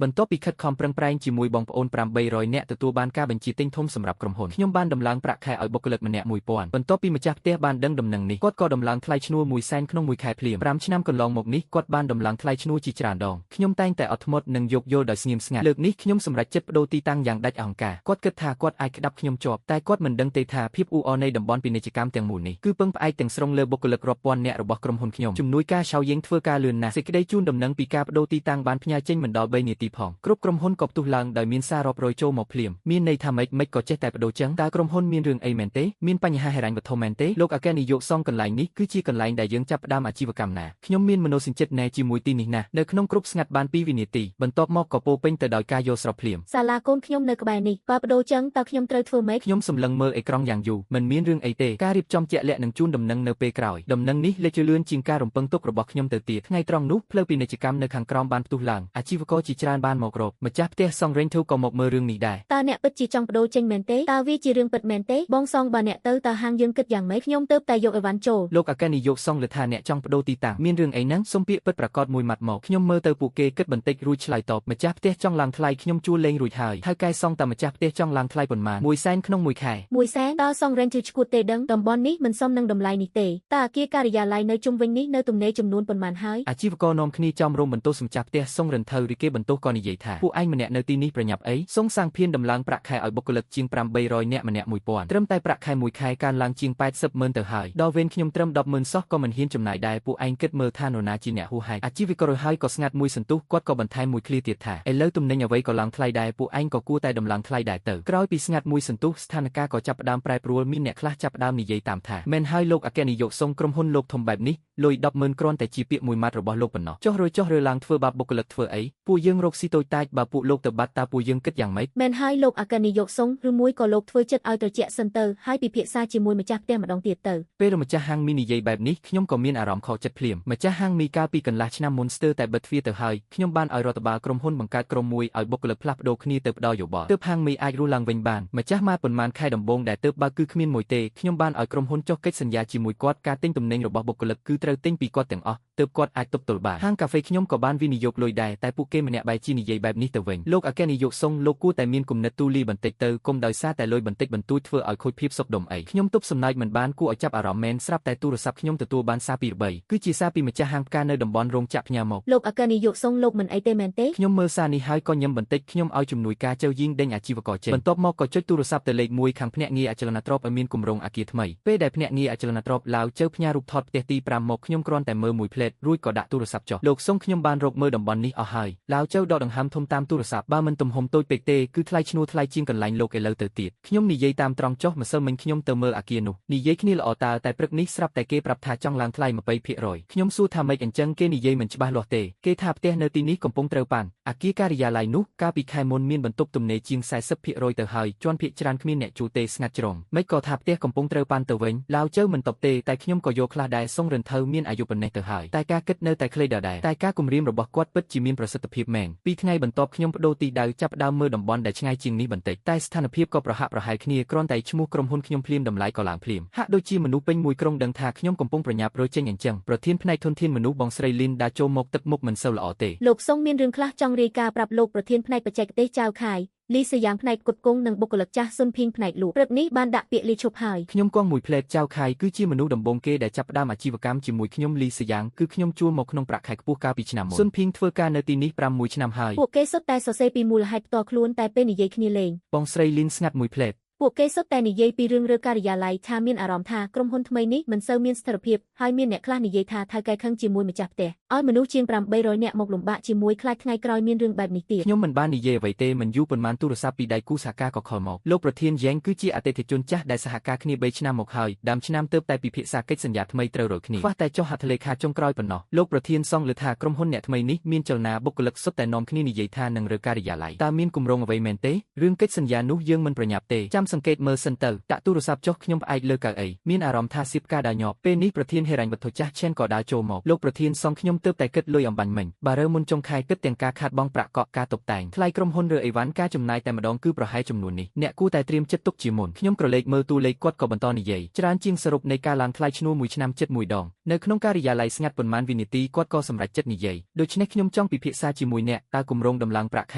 បន្ទាប់ពីខិតខំប្រឹងប្រែងជាមួយបងប្អូន800នាក់ទទួលបានការបញ្ជាទិញធំសម្រាប់ក្រុមហ៊ុនខ្ញុំបានដំឡើងប្រាក់ខែឲ្យបុគ្គលិកម្នាក់1000បន្ទាប់ពីម្ចាស់ផ្ទះបានដឹងដំណឹងនេះគាត់ក៏ដំឡើងថ្លៃឈ្នួល100,000ក្នុងមួយខែភ្លាម5ឆ្នាំកន្លងមកនេះគាត់បានដំឡើងថ្លៃឈ្នួលជាច្រើនដងខ្ញុំតែងតែអត់ធ្មត់និងយោគយល់ដោយស្ងៀមស្ងាត់លើកនេះខ្ញុំសម្រេចចិត្តបដូរទីតាំងយ៉ាងដាច់អហង្ការគាត់គិតថាគាត់អាចក្តាប់ខ្ញុំជាប់តែគាត់មិនដឹងទេថាភាពអ៊ូអរនៃតំបន់ពាណិជ្ជកម្មទាំងមូលនេះគឺពឹងផ្អែកទាំងស្រុងលើបុគ្គលិករាប់ពាន់នាក់របស់ក្រុមហ៊ុនខ្ញុំជំនួយការឆៅយេងធ្វើការលឿនណាស់សេចក្តីជូនដំណឹងពីការបដូរទីតាំងបានផ្ញើចេញមិនដល់3នាទីផងគ្រប់ក្រុមហ៊ុនក៏ផ្ទុះឡើងដោយមានសាររាប់រយចូលមកភ្លាមមានន័យថាម៉េចក៏ចេះតែបដូរចឹងតើក្រុមហ៊ុនមានរឿងអីមែនទេមានបញ្ហាហិរញ្ញវត្ថុមែនទេលោកអគ្គនាយកសង្ឃកន្លែងនេះគឺជាកន្លែងដែលយើងចាប់ផ្ដើមអាជីវកម្មណាខ្ញុំមានមនោសញ្ចិត្តណែជាមួយទីនេះណាស់នៅក្នុងគ្រប់ស្ងាត់បាន2វិនាទីបន្ទាប់មកក៏ពោពេញទៅដោយការយល់ស្របភ្លាមសាលាកូនខ្ញុំនៅក្បែរនេះបើបដូរចឹងតើខ្ញុំត្រូវធ្វើម៉េចខ្ញុំសម្លឹងមើលអេក្រង់យ៉ាងយូរមិនមានរឿងអីទេការរៀបចំជាក់លាក់នឹងជូនដំណឹងនៅពេលក្រោយដំណឹងនេះលេចលឿនជាងការរំពឹងទុករបស់ខ្ញុំទៅទៀតថ្ងៃត្រង់នោះផ្លូវពាណិជ្ជកម្មនៅខាងក្រោមបានផ្ទុះឡើងអាជីវករជាច្រើនបានមករកម្ចាស់ផ្ទះសង់ Rental ក៏មកមើលរឿងនេះដែរតើអ្នកពិតជាចង់បដូរចេញមែនទេតើវាជារឿងពិតមែនទេបងសងបើអ្នកទៅតើហាងយើងគិតយ៉ាងម៉េចខ្ញុំទៅតែយកអីវ៉ាន់ចូលលោកអគ្គនាយកសង្ឃលើថាអ្នកចង់បដូរទីតាំងមានរឿងអីហ្នឹងសុំពាក្យពិតប្រាកដមួយម៉ាត់មកខ្ញុំមើលទៅពួកគេគិតបន្តិចរួចឆ្លើយតបម្ចាស់ផ្ទះចង់ឡើងថ្លៃខ្ញុំជួលលេងរួចហើយថៅកែសង្ឃតែម្ចាស់ផ្ទះចង់ឡើងថ្លៃប៉ុន្មាន100,000ក្នុងមួយខែ100,000តើសង្ឃ Rental ឈួតទេដឹងតំបន់នេះមិនសមនឹងតម្លៃនេះទេតើអគារការិយាល័យនៅជុំវិញនេះនៅទំនេរចំនួនប៉ុន្មានហើយអាជីវករនាំគ្នាចំរំបន្ទោសម្ចាស់ផ្ទះសង្ឃ Rental ឬគេបន្ទោក៏និយាយថាពួកឯងម្នាក់នៅទីនេះប្រញាប់អីសង្ឃសាងភៀនដំឡើងប្រាក់ខែឲ្យបុគ្គលិកជាង800នាក់ម្នាក់1000ត្រឹមតែប្រាក់ខែមួយខែកើនឡើងជាង80,000ទៅហើយដល់វេនខ្ញុំត្រឹម10,000សោះក៏មិនហ៊ានចំណាយដែរពួកឯងគិតមើលថានរណាជាអ្នកហួសហេតុអាជីវករហើយក៏ស្ងាត់មួយសន្ទុះគាត់ក៏បន្ថែមមួយឃ្លាទៀតថាឥឡូវទំនិញអ្វីក៏ឡើងថ្លៃដែរពួកឯងក៏គួរតែដំឡើងថ្លៃដែរទៅក្រោយពីស្ងាត់មួយសន្ទុះស្ថានភាពក៏ចាប់ផ្ដើមប្រែប្រួលមានអ្នកខ្លះចាប់ផ្ដើមនិយាយតាមថាមែនហើយលោកអគ្គនាយកសង្ឃក្រុមហ៊ុនលោកធំបែបនេះលុយ10,000គ្រាន់តែជាពាក្យមួយម៉ាត់របស់លោកប៉ុណ្ណោះចុះរើឡើងធ្វើបាបបុគ្គលិកធ្វើអីពួកយើងរកស៊ីតូចតាចបើពួកលោកទៅបាត់តើពួកយើងគិតយ៉ាងម៉េចមែនហើយលោកអគ្គនាយកសង្ឃឬមួយក៏លោកធ្វើចិត្តឲ្យត្រជាក់សិនទៅហើយពិភាក្សាជាមួយម្ចាស់ផ្ទះម្ដងទៀតទៅពេលម្ចាស់ហាងមីនិយាយបែបនេះខ្ញុំក៏មានអារម្មណ៍ខកចិត្តភ្លាមម្ចាស់ហាងមីកាលពីកន្លះឆ្នាំមុនស្ទើរតែបិទទ្វារទៅហើយខ្ញុំបានឲ្យរដ្ឋបាលក្រុមហ៊ុនបង្កើតក្រុមមួយឲ្យបុគ្គលិកផ្លាស់ប្ដូរគ្នាទៅផ្ដល់យោបល់ទើបហាងមីអាចរស់ឡើងវិញបានម្ចាស់ម៉ាប៉ុន្មានខែដំបូងដែលទើបបើកគឺគ្មានមួយទេខ្ញុំបានឲ្យក្រុមហ៊ុនចុះកិច្ចសន្យាជាមួយគាត់ការទិញទំនិញរបស់បុគ្គលិកគឺត្រូវទិញពីគាត់ទាំងអស់ទើបគាត់អាចទប់ទល់បានហាងកាហ្វេខ្ញុំក៏បានវិនិយោគលុយដែរតែពួកគេម្នាក់បែរជានិយាយបែបនេះទៅវិញលោកអគ្គនាយកសង្ឃលោកគួរតែមានគំនិតទូលាយបន្តិចទៅគុំដោយសារតែលុយបន្តិចបន្តួចធ្វើឲ្យខូចភាពសុខដុមអីខ្ញុំទប់សំណាច់មិនបានគួរឲ្យចាប់អារម្មណ៍មែនស្រាប់តែទូរស័ព្ទខ្ញុំទទួលបានសារពីរបីគឺជាសារពីម្ចាស់ហាងផ្កានៅតំបន់រោងចក្រផ្ញើមកលោកអគ្គនាយកសង្ឃលោកមិនអីទេមែនទេខ្ញុំមើលសារនេះហើយក៏ញឹមបន្តិចខ្ញុំឲ្យជំនួយការចៅយីងដេញអាជីវករចេញបន្ទាប់មកក៏ចុចទូរស័ព្ទទៅលេខ1ខាងភ្នាក់ងារអចលនទ្រព្យឲ្យមានគម្រោងអគារថ្មីពេលដែលភ្នាក់ងារអចលនទ្រព្យឡាវចៅផ្ញើរូបថតផ្ទះទី5មកខ្ញុំគ្រាន់តែមើលមួយផ្លេតរួចក៏ដាក់ទូរស័ព្ទចុះលោកសុំខ្ញុំបានរកមើលតំបន់នេះអស់ហើយឡាវចៅដកដង្ហើមធំតាមទូរស័ព្ទបើមិនទំហំតូចពេកទេគឺថ្លៃឈ្នួលថ្លៃជាងកន្លែងលោកឥឡូវទៅទៀតខ្ញុំនិយាយតាមត្រង់ចុះម្សិលមិញខ្ញុំទៅមើលអគារនោះនិយាយគ្នាល្អតើតែព្រឹកនេះស្រាប់តែគេប្រាប់ថាចង់ឡើងថ្លៃ 20% ខ្ញុំសួរថាម៉េចអញ្ចឹងគេនិយាយមិនច្បាស់លាស់ទេគេថាផ្ទះនៅទីនេះកំពុងត្រូវប៉ាន់អគារការិយាល័យនោះកាលពីខែមុនមានបន្ទប់ទំនេរជាង 40% ទៅហើយជាន់ភាគច្រើនគ្មានអ្នកជួលទេស្ងាត់ជ្រុងមិនក៏ថាផ្ទះកំពុងត្រូវប៉ាន់ទៅវិញឡាវចៅមិនតបទេតែខ្ញុំក៏យកខ្លះដែរសុងរិនថៅមានអាយុប៉ុណ្ណេះទៅហើយតែការគិតនៅតែខ្លីដដែលតែការគំរាមរបស់គាត់ពិតជាមានប្រសិទ្ធភាពមែន2ថ្ងៃបន្ទាប់ខ្ញុំបដូរទីដៅចាប់ផ្ដើមមើលតំបន់ដែលឆ្ងាយជាងនេះបន្តិចតែស្ថានភាពក៏ប្រហាក់ប្រហែលគ្នាគ្រាន់តែឈ្មោះក្រុមហ៊ុនខ្ញុំភ្លាមតម្លៃក៏ឡើងភ្លាមហាក់ដូចជាមនុស្សពេញមួយក្រុងដឹងថាខ្ញុំកំពុងប្រញាប់រើចេញអញ្ចឹងប្រធានផ្នែកធនធានមនុស្សបងស្រីលីនដាចូលមកទឹកមុខមិនសូវល្អទេលោកសុងមានរឿងខ្លះចង់រាយការណ៍ប្រាប់លោកប្រធានផ្នែកបច្ចេកទេសចៅខាយលីសយ៉ាងផ្នែកគុតគង់និងបុគ្គលិកចាស់ស៊ុនភីងផ្នែកលក់ព្រឹកនេះបានដាក់ពាក្យលាឈប់ហើយខ្ញុំគង់មួយផ្លេតចៅខាយគឺជាមនុស្សដំបូងគេដែលចាប់ផ្ដើមអាជីវកម្មជាមួយខ្ញុំលីសយ៉ាងគឺខ្ញុំជួលមកក្នុងប្រាក់ខែខ្ពស់កាលពីឆ្នាំមុនស៊ុនភីងធ្វើការនៅទីនេះ6ឆ្នាំហើយពួកគេសុទ្ធតែសរសេរពីមូលហេតុផ្ទាល់ខ្លួនតែពេលនិយាយគ្នាលេងបងស្រីលីនស្ងាត់មួយផ្លេតពួកគេសុទ្ធតែនិយាយពីរឿងរើការិយាល័យថាមានអារម្មណ៍ថាក្រុមហ៊ុនថ្មីនេះមិនសូវមានស្ថិរភាពហើយមានអ្នកខ្លះនិយាយថាថៅកែខឹងជាមួយម្ចាស់ផ្ទះឲ្យមនុស្សជាង800នាក់មកលំបាកជាមួយខ្លាចថ្ងៃក្រោយមានរឿងបែបនេះទៀតខ្ញុំមិនបាននិយាយអ្វីទេមិនយូរប៉ុន្មានទូរស័ព្ទពីដៃគូសហការក៏ខលមកលោកប្រធានយ៉េងគឺជាអតិថិជនចាស់ដែលសហការគ្នា3ឆ្នាំមកហើយដើមឆ្នាំទើបតែពិភាក្សាកិច្ចសន្យាថ្មីត្រូវរកគ្នាខ្វះតែចុះហត្ថលេខាចុងក្រោយប៉ុណ្ណោះលោកប្រធានសង្ឃលើថាក្រុមហ៊ុនអ្នកថ្មីនេះមានចលនាបុគ្គលិកសុទ្ធតែនាំគ្នានិយាយថានឹងរើការិយាល័យតើមានគម្រោងអ្វីមែនទេរឿងកិច្ចសន្យានោះយើងមិនប្រញាប់ទេចាំ សង្កេតមើលសិនទៅដាក់ទូរស័ព្ទចុះខ្ញុំផ្អែកលើកៅអីមានអារម្មណ៍ថាសៀបការដើរញាប់ពេលនេះប្រធានហិរញ្ញវត្ថុចាស់ឈិនក៏ដើរចូលមកលោកប្រធានសងខ្ញុំទើបតែគិតលុយអំបញ្ញមិញបារើមុនចុងខែគិតទាំងការខាតបង់ប្រាក់កក់ការតុបតែងថ្លៃក្រុមហ៊ុនឬអីវ៉ាន់ការចំណាយតែម្ដងគឺប្រហែលចំនួននេះអ្នកគួរតែត្រៀមចិត្តទុកជាមុនខ្ញុំក្រឡេកមើលតួលេខគាត់ក៏បន្តនិយាយច្រើនជាងសរុបនៃការឡើងថ្លៃឈ្នួលមួយឆ្នាំជិតមួយដងនៅក្នុងការិយាល័យស្ងាត់ប៉ុន្មានវិនាទីគាត់ក៏សម្រេចចិត្តនិយាយដូច្នេះខ្ញុំចង់ពិភាក្សាជាមួយអ្នកតើគម្រោងដំឡើងប្រាក់ខ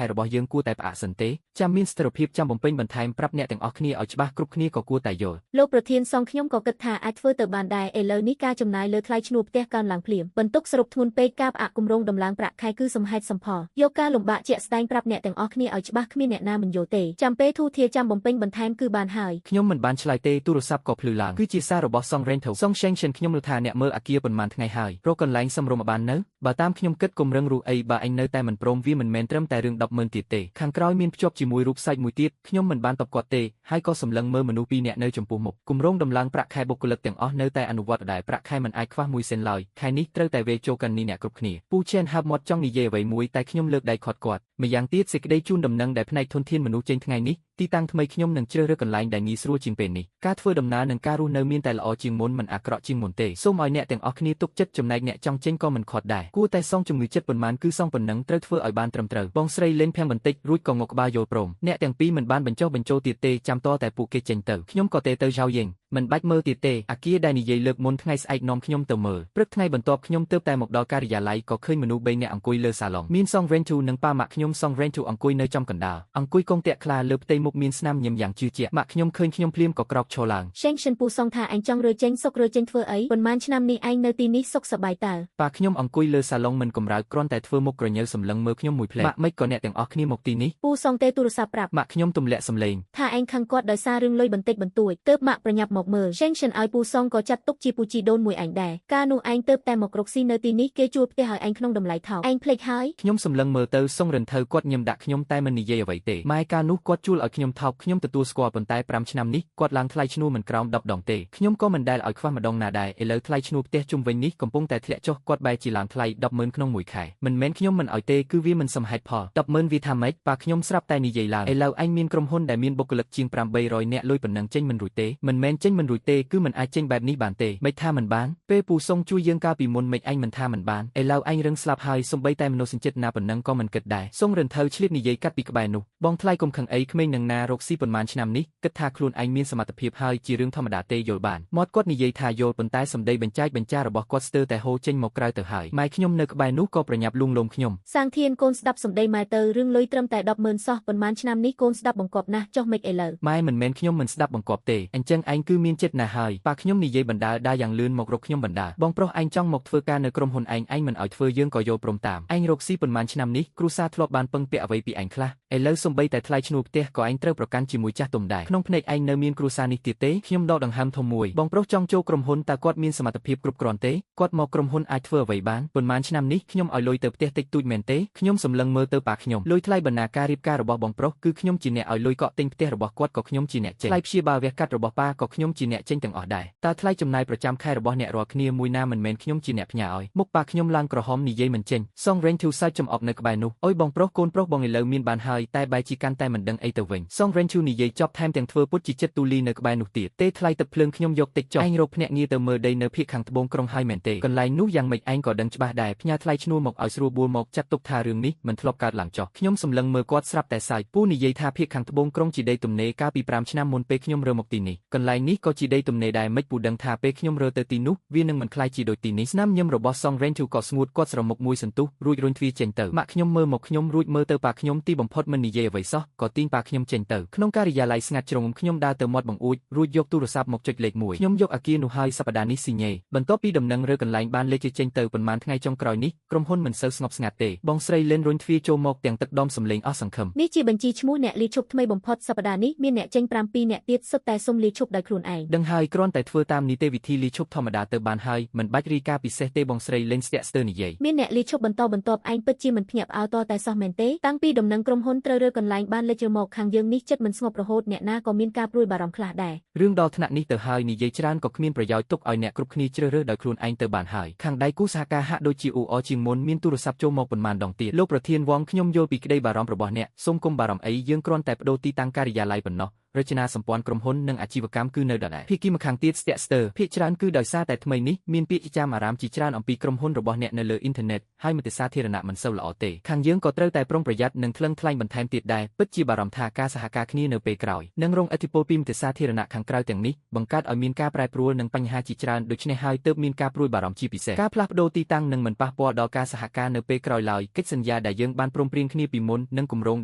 ែរបស់យើងគួរតែផ្អាកសិនទេចាំមានស្ថិរភាពចាំបំពេញបន្ថែមប្រាប់អ្នកទាំងអស់គ្នាឲ្យច្បាស់គ្រប់គ្នាក៏គួរតែយល់លោកប្រធានសងខ្ញុំក៏គិតថាអាចធ្វើទៅបានដែរឥឡូវនេះការចំណាយលើថ្លៃឈ្នួលផ្ទះកើនឡើងភ្លាមបន្ទុកសរុបធ្ងន់ពេកការផ្អាកគម្រោងដំឡើងប្រាក់ខែគឺសំហេតុសំផលយកការលំបាកជាក់ស្ដែងប្រាប់អ្នកទាំងអស់គ្នាឲ្យច្បាស់គ្មានអ្នកណាមិនយល់ទេចាំពេលធូរធារចាំបំពេញបន្ថែមគឺបានហើយខ្ញុំមិនបានឆ្លើយទេទូរស័ព្ទក៏ភ្លឺឡើងគឺជាសាររបស់ Song Rental Song Shengchen ខ្ញុំលើថាអ្នកមើលអគារប៉ុន្មានថ្ងៃហើយរកកន្លែងសមរម្យបាននៅបើតាមខ្ញុំគិតគម្រឹងរូអីបើអញនៅតែមិនព្រមវាមិនមែនត្រឹមតែរឿង 100000 ទៀតទេខាងក្រោយមានភ្ជាប់ជាមួយរូបសាច់មួយទៀតខ្ញុំមិនបានតបគាត់ទេហើយក៏សម្លឹងមើលមនុស្សពីរនាក់នៅចំពោះមុខគម្រោងដំឡើងប្រាក់ខែបុគ្គលិកទាំងអស់នៅតែអនុវត្តដដែលប្រាក់ខែមិនអាចខ្វះ1សេនឡើយខែនេះត្រូវតែវេចូលកាន់នេះអ្នកគ្រប់គ្នាពូឈែនហាប់មាត់ចង់និយាយអ្វីមួយតែខ្ញុំលើកដៃខាត់គាត់ម្យ៉ាងទៀតសេចក្តីជូនដំណឹងដែលផ្នែកធនធានមនុស្សចេញថ្ងៃនេះទីតាំងថ្មីខ្ញុំនឹងជ្រើសរើសកន្លែងដែលងាយស្រួលជាងពេលនេះការធ្វើដំណើរនិងការរស់នៅមានតែល្អជាងមុនមិនអាក្រក់ជាងមុនទេសូមឲ្យអ្នកទាំងអស់គ្នាទុកចិត្តចំណែកអ្នកចង់ចេញក៏មិនខាត់ដែរគួរតែសងជំងឺចិត្តប៉ុន្មានគឺសងប៉ុណ្ណឹងត្រូវធ្វើឲ្យបានត្រឹមត្រូវបងស្រីលេងភាំងបន្តិចរួចក៏ងក់ក្បាលយល់ព្រមអ្នកទាំងពីរមិនបានបញ្ចុះបញ្ចូលទៀតទេចាំតតែពួកគេចេញទៅខ្ញុំក៏ទេទៅឆៅយេងមិនបាច់មើលទៀតទេអាគារដែលនិយាយលើកមុនថ្ងៃស្អែកនាំខ្ញុំទៅមើលព្រឹកថ្ងៃបន្ទាប់ខ្ញុំទើបតែមកដល់ការិយាល័យក៏ឃើញមនុស្ស3នាក់អង្គុយលើសាឡុងមាន Song Rental និងប៉ាម៉ាក់ខ្ញុំ Song Rental អង្គុយនៅចំកណ្ដាលអង្គុយកងតាក់ខ្លាលើផ្ទៃមុខមានស្នាមញញឹមយ៉ាងជឿជាក់ម៉ាក់ខ្ញុំឃើញខ្ញុំភ្លាមក៏ក្រោកឈរឡើង Shengchen ពូសងថាអញចង់រើចេញសុករើចេញធ្វើអីប៉ុន្មានឆ្នាំនេះឯងនៅទីនេះសុខសប្បាយតើប៉ាខ្ញុំអង្គុយលើសាឡុងមិនកំរើកគ្រាន់តែធ្វើមុខក្រញើសម្លឹងមើលខ្ញុំមួយផ្លែម៉ាក់មិនក៏អ្នកទាំងអស់គ្នាមកទីនេះពូសងទេទូរស័ព្ទប្រាប់ម៉ាក់ខ្ញុំទម្លាក់សម្លេងថាឯងខឹងគាត់ដោយសាររឿងលុយបន្តិចបន្តួចទើបម៉ាក់ប្រញាប់មកមើល Shengchen ឲ្យពូសងក៏ចាត់ទុកជាពូជីដូនមួយឯងដែរកាលនោះឯងទើបតែមករកស៊ីនៅទីនេះគេជួលផ្ទះឲ្យឯងក្នុងតម្លៃថោកឯងភ្លេចហើយខ្ញុំសម្លឹងមើលទៅសុងរិនថៅគាត់ញឹមដាក់ខ្ញុំតែមិននិយាយអ្វីទេម៉ែកាលនោះគាត់ជួលឲ្យខ្ញុំថោកខ្ញុំទទួលស្គាល់ប៉ុន្តែ5ឆ្នាំនេះគាត់ឡើងថ្លៃឈ្នួលមិនក្រោម10ដងទេខ្ញុំក៏មិនដែលឲ្យខ្វះម្ដងណាដែរឥឡូវថ្លៃឈ្នួលផ្ទះជុំវិញនេះកំពុងតែធ្លាក់ចុះគាត់បែរជាឡើងថ្លៃ100000ក្នុងមួយខែមិនមែនខ្ញុំមិនឲ្យទេគឺវាមិនសមហេតុផល100000វាថាម៉េចប៉ាខ្ញុំស្រាប់តែនិយាយឡើងឥឡូវអញមានក្រុមហ៊ុនដែលមានបុគ្គលិកជាង800នាក់លុយប៉ុណ្ណឹងចេញមិនរួចទេមិនមែនចេញមិនរួចទេគឺមិនអាចចេញបែបនេះបានទេមិនថាមិនបានពេលពូសុងជួយយើងកាលពីមុនមិនអញមិនថាមិនបានឥឡូវអញរឹងស្លាប់ហើយសំបីតែមនោសញ្ចិត្តណាប៉ុណ្ណឹងក៏មិនគិតដែរសុងរិនថៅឆ្លៀតនិយាយកាត់ពីក្បែរនោះបងថ្លៃកុំខឹងអីក្មេងនឹងណារកស៊ីប៉ុន្មានឆ្នាំនេះគិតថាខ្លួនឯងមានសមត្ថភាពហើយជារឿងធម្មតាទេយល់បានមាត់គាត់និយាយថាយល់ប៉ុន្តែសម្ដីបញ្ចាស់របស់គាត់ស្ទើរតែហូរចេញមកក្រៅទៅហើយម៉ែខ្ញុំនៅក្បែរនោះក៏ប្រញាប់លួងលោមខ្ញុំសាងធានកូនស្ដាប់សម្ដីម៉ែទៅរឿងលុយត្រឹមតែ100000សោះប៉ុន្មានឆ្នាំនេះកូនស្ដាប់បង្គាប់ណាស់ចុះមិនឥឡូវម៉ែមិនមែនខ្ញុំមិនស្ដាប់បង្គាប់ទេអញ្ចឹងឯងគឺមានចិត្តណាស់ហើយប៉ាខ្ញុំនិយាយបណ្ដាលដាយ៉ាងលឿនមករកខ្ញុំបណ្ដាលបងប្រុសឯងចង់មកធ្វើការនៅក្រុមហ៊ុនឯងមិនឲ្យធ្វើយើងក៏យល់ព្រមតាមឯងរកស៊ីប៉ុន្មានឆ្នាំនេះគ្រួសារធ្លាប់បានពឹងពាក់អ្វីពីឯងខ្លះឥឡូវសំបីតែថ្លៃឈ្នួលផ្ទះក៏ឯងត្រូវប្រកាន់ជាមួយចាស់ទុំដែរក្នុងភ្នែកឯងនៅមានគ្រួសារនេះទៀតទេខ្ញុំដកដង្ហើមធំមួយបងប្រុសចង់ចូលក្រុមហ៊ុនតើគាត់មានសមត្ថភាពគ្រប់គ្រាន់ទេគាត់មកក្រុមហ៊ុនអាចធ្វើអ្វីបានប៉ុន្មានឆ្នាំនេះខ្ញុំឲ្យលុយទៅផ្ទះតិចតួចមែនទេខ្ញុំសម្លឹងមើលទៅប៉ាខ្ញុំលុយថ្លៃបណ្ណាការរៀបការរបស់បងប្រុសគឺខ្ញុំជាអ្នកឲ្យលុយកក់ទិញផ្ទះរបស់គាត់ក៏ខ្ញុំជាអ្នកចេញថ្លៃព្យាបាលវះកាត់របស់ប៉ាក៏ខ្ញុំជាអ្នកចេញទាំងអស់ដែរតើថ្លៃចំណាយប្រចាំខែរបស់អ្នករាល់គ្នាមួយណាមិនមែនខ្ញុំជាអ្នកផ្ញើឲ្យមុខប៉ាខ្ញុំឡើងក្រហមនិយាយមិនចេញសងរែងធូសាច់ចំអកនៅក្បែរនោះអុយបងប្រុសកូនប្រុសបងឥឡូវមានបានហើយតែបែរជាកាន់តែមិនដឹងអីទៅវិញសងរែងធូនិយាយចប់ថែមទាំងធ្វើពុតជាចិត្តទូលីនៅក្បែរនោះទៀតទេថ្លៃទឹកភ្លើងខ្ញុំយកតិចចុះឯងរកភ្នាក់ងារទៅមើលដីនៅភូមិខាងត្បូងក្រុងហើយមែនទេកន្លែងនោះយ៉ាងម៉េចឯងក៏ដឹងច្បាស់ដែរផ្ញើថ្លៃឈ្នួលមកឲ្យស្រួលបួលមកចាត់ទុកថារឿងនេះមិនធ្លាប់កើតឡើងចុះខ្ញុំសម្លឹងមើលគាត់ស្រាប់តែសាយពូនិយាយថាភូមិខាងត្បូងក្រុងជាដីទំនេរកាលពី5ឆ្នាំមុនពេលខ្ញុំរើមកទីនេះកន្លែងនេះក៏ជាដីទំនេរដែរមិនពូដឹងថាពេលខ្ញុំរើទៅទីនោះវានឹងមិនខ្លាយជាដូចទីនេះស្នាមញឹមរបស់សងរែងធូក៏ស្ងួតគាត់ស្រមុកមួយសន្ទុះរួចរុញទ្វារចេញទៅម៉ាក់ខ្ញុំមើលមកខ្ញុំរួចមើលទៅប៉ាខ្ញុំទីបំផុតមិននិយាយអ្វីសោះក៏ទាញប៉ាខ្ញុំចេញទៅក្នុងការិយាល័យស្ងាត់ជ្រុងខ្ញុំដើរទៅមាត់បង្អួចរួចយកទូរស័ព្ទមកចុចលេខ1ខ្ញុំយកអាគារនោះហើយសប្តាហ៍នេះស៊ីញេបន្ទាប់ពីដំណឹងរើកន្លែងបានលេខចេញទៅប៉ុន្មានថ្ងៃចុងក្រោយនេះក្រុមហ៊ុនមិនសូវស្ងប់ស្ងាត់ទេបងស្រីលេនរុញទ្វារចូលមកទាំងទឹកដមសម្លេងអស់សង្ឃឹមនេះជាបញ្ជីឈ្មោះអ្នកលាឈប់ថ្មីបំផុតសប្តាហ៍នេះមានអ្នកចេញ7អ្នកទៀតសុទ្ធតែសុំលាឈប់ដោយខ្លួនឯងដឹងហើយគ្រាន់តែធ្វើតាមនីតិវិធីលាឈប់ធម្មតាទៅបានហើយមិនបាច់រីកាពិសេសទេបងស្រីលេងស្ទាក់ស្ទើរនិយាយមានអ្នកលាឈប់បន្តបន្ទាប់ឯងពិតជាមិនភ្ញាក់ផ្អើលតតែសោះមែនទេតាំងពីដំណឹងក្រុមហ៊ុនត្រូវរើកន្លែងបានលេចមកខាងយើងនេះចិត្តមិនស្ងប់រហូតអ្នកណាក៏មានការព្រួយបារម្ភខ្លះដែររឿងដល់ថ្នាក់នេះទៅហើយនិយាយច្រើនក៏គ្មានប្រយោជន៍ទុកឲ្យអ្នកគ្រប់គ្នាជ្រើសរើសដោយខ្លួនឯងទៅបានហើយខាងដៃគូសហការហាក់ដូចជាអ៊ូអជាងមុនមានទូរស័ព្ទចូលមកប៉ុន្មានដងទៀតលោកប្រធានវងខ្ញុំយល់ពីក្តីបារម្ភរបស់អ្នកសូមកុំបារម្ភអីយើងគ្រាន់តែបដូរទីតាំងការិយាល័យប៉ុណ្ណោះ រចនាសម្ព័ន្ធក្រុមហ៊ុននិងអាជីវកម្មគឺនៅដដែលភាគីម្ខាងទៀតស្ទាក់ស្ទើរភាគច្រើនគឺដោយសារតែថ្មីនេះមានពាក្យចាំអារ៉ាមជាច្រើនអំពីក្រុមហ៊ុនរបស់អ្នកនៅលើអ៊ីនធឺណិតហើយមតិសាធារណៈមិនសូវល្អទេខាងយើងក៏ត្រូវតែប្រុងប្រយ័ត្ននិងថ្លឹងថ្លែងបន្ថែមទៀតដែរពិតជាបារម្ភថាការសហការគ្នានៅពេលក្រោយនឹងរងឥទ្ធិពលពីមតិសាធារណៈខាងក្រៅទាំងនេះបង្កើតឲ្យមានការប្រែប្រួលនិងបញ្ហាជាច្រើនដូច្នេះហើយទើបមានការព្រួយបារម្ភជាពិសេសការផ្លាស់ប្ដូរទីតាំងនឹងមិនប៉ះពាល់ដល់ការសហការនៅពេលក្រោយឡើយកិច្ចសន្យាដែលយើងបានព្រមព្រៀងគ្នាពីមុននិងគម្រោង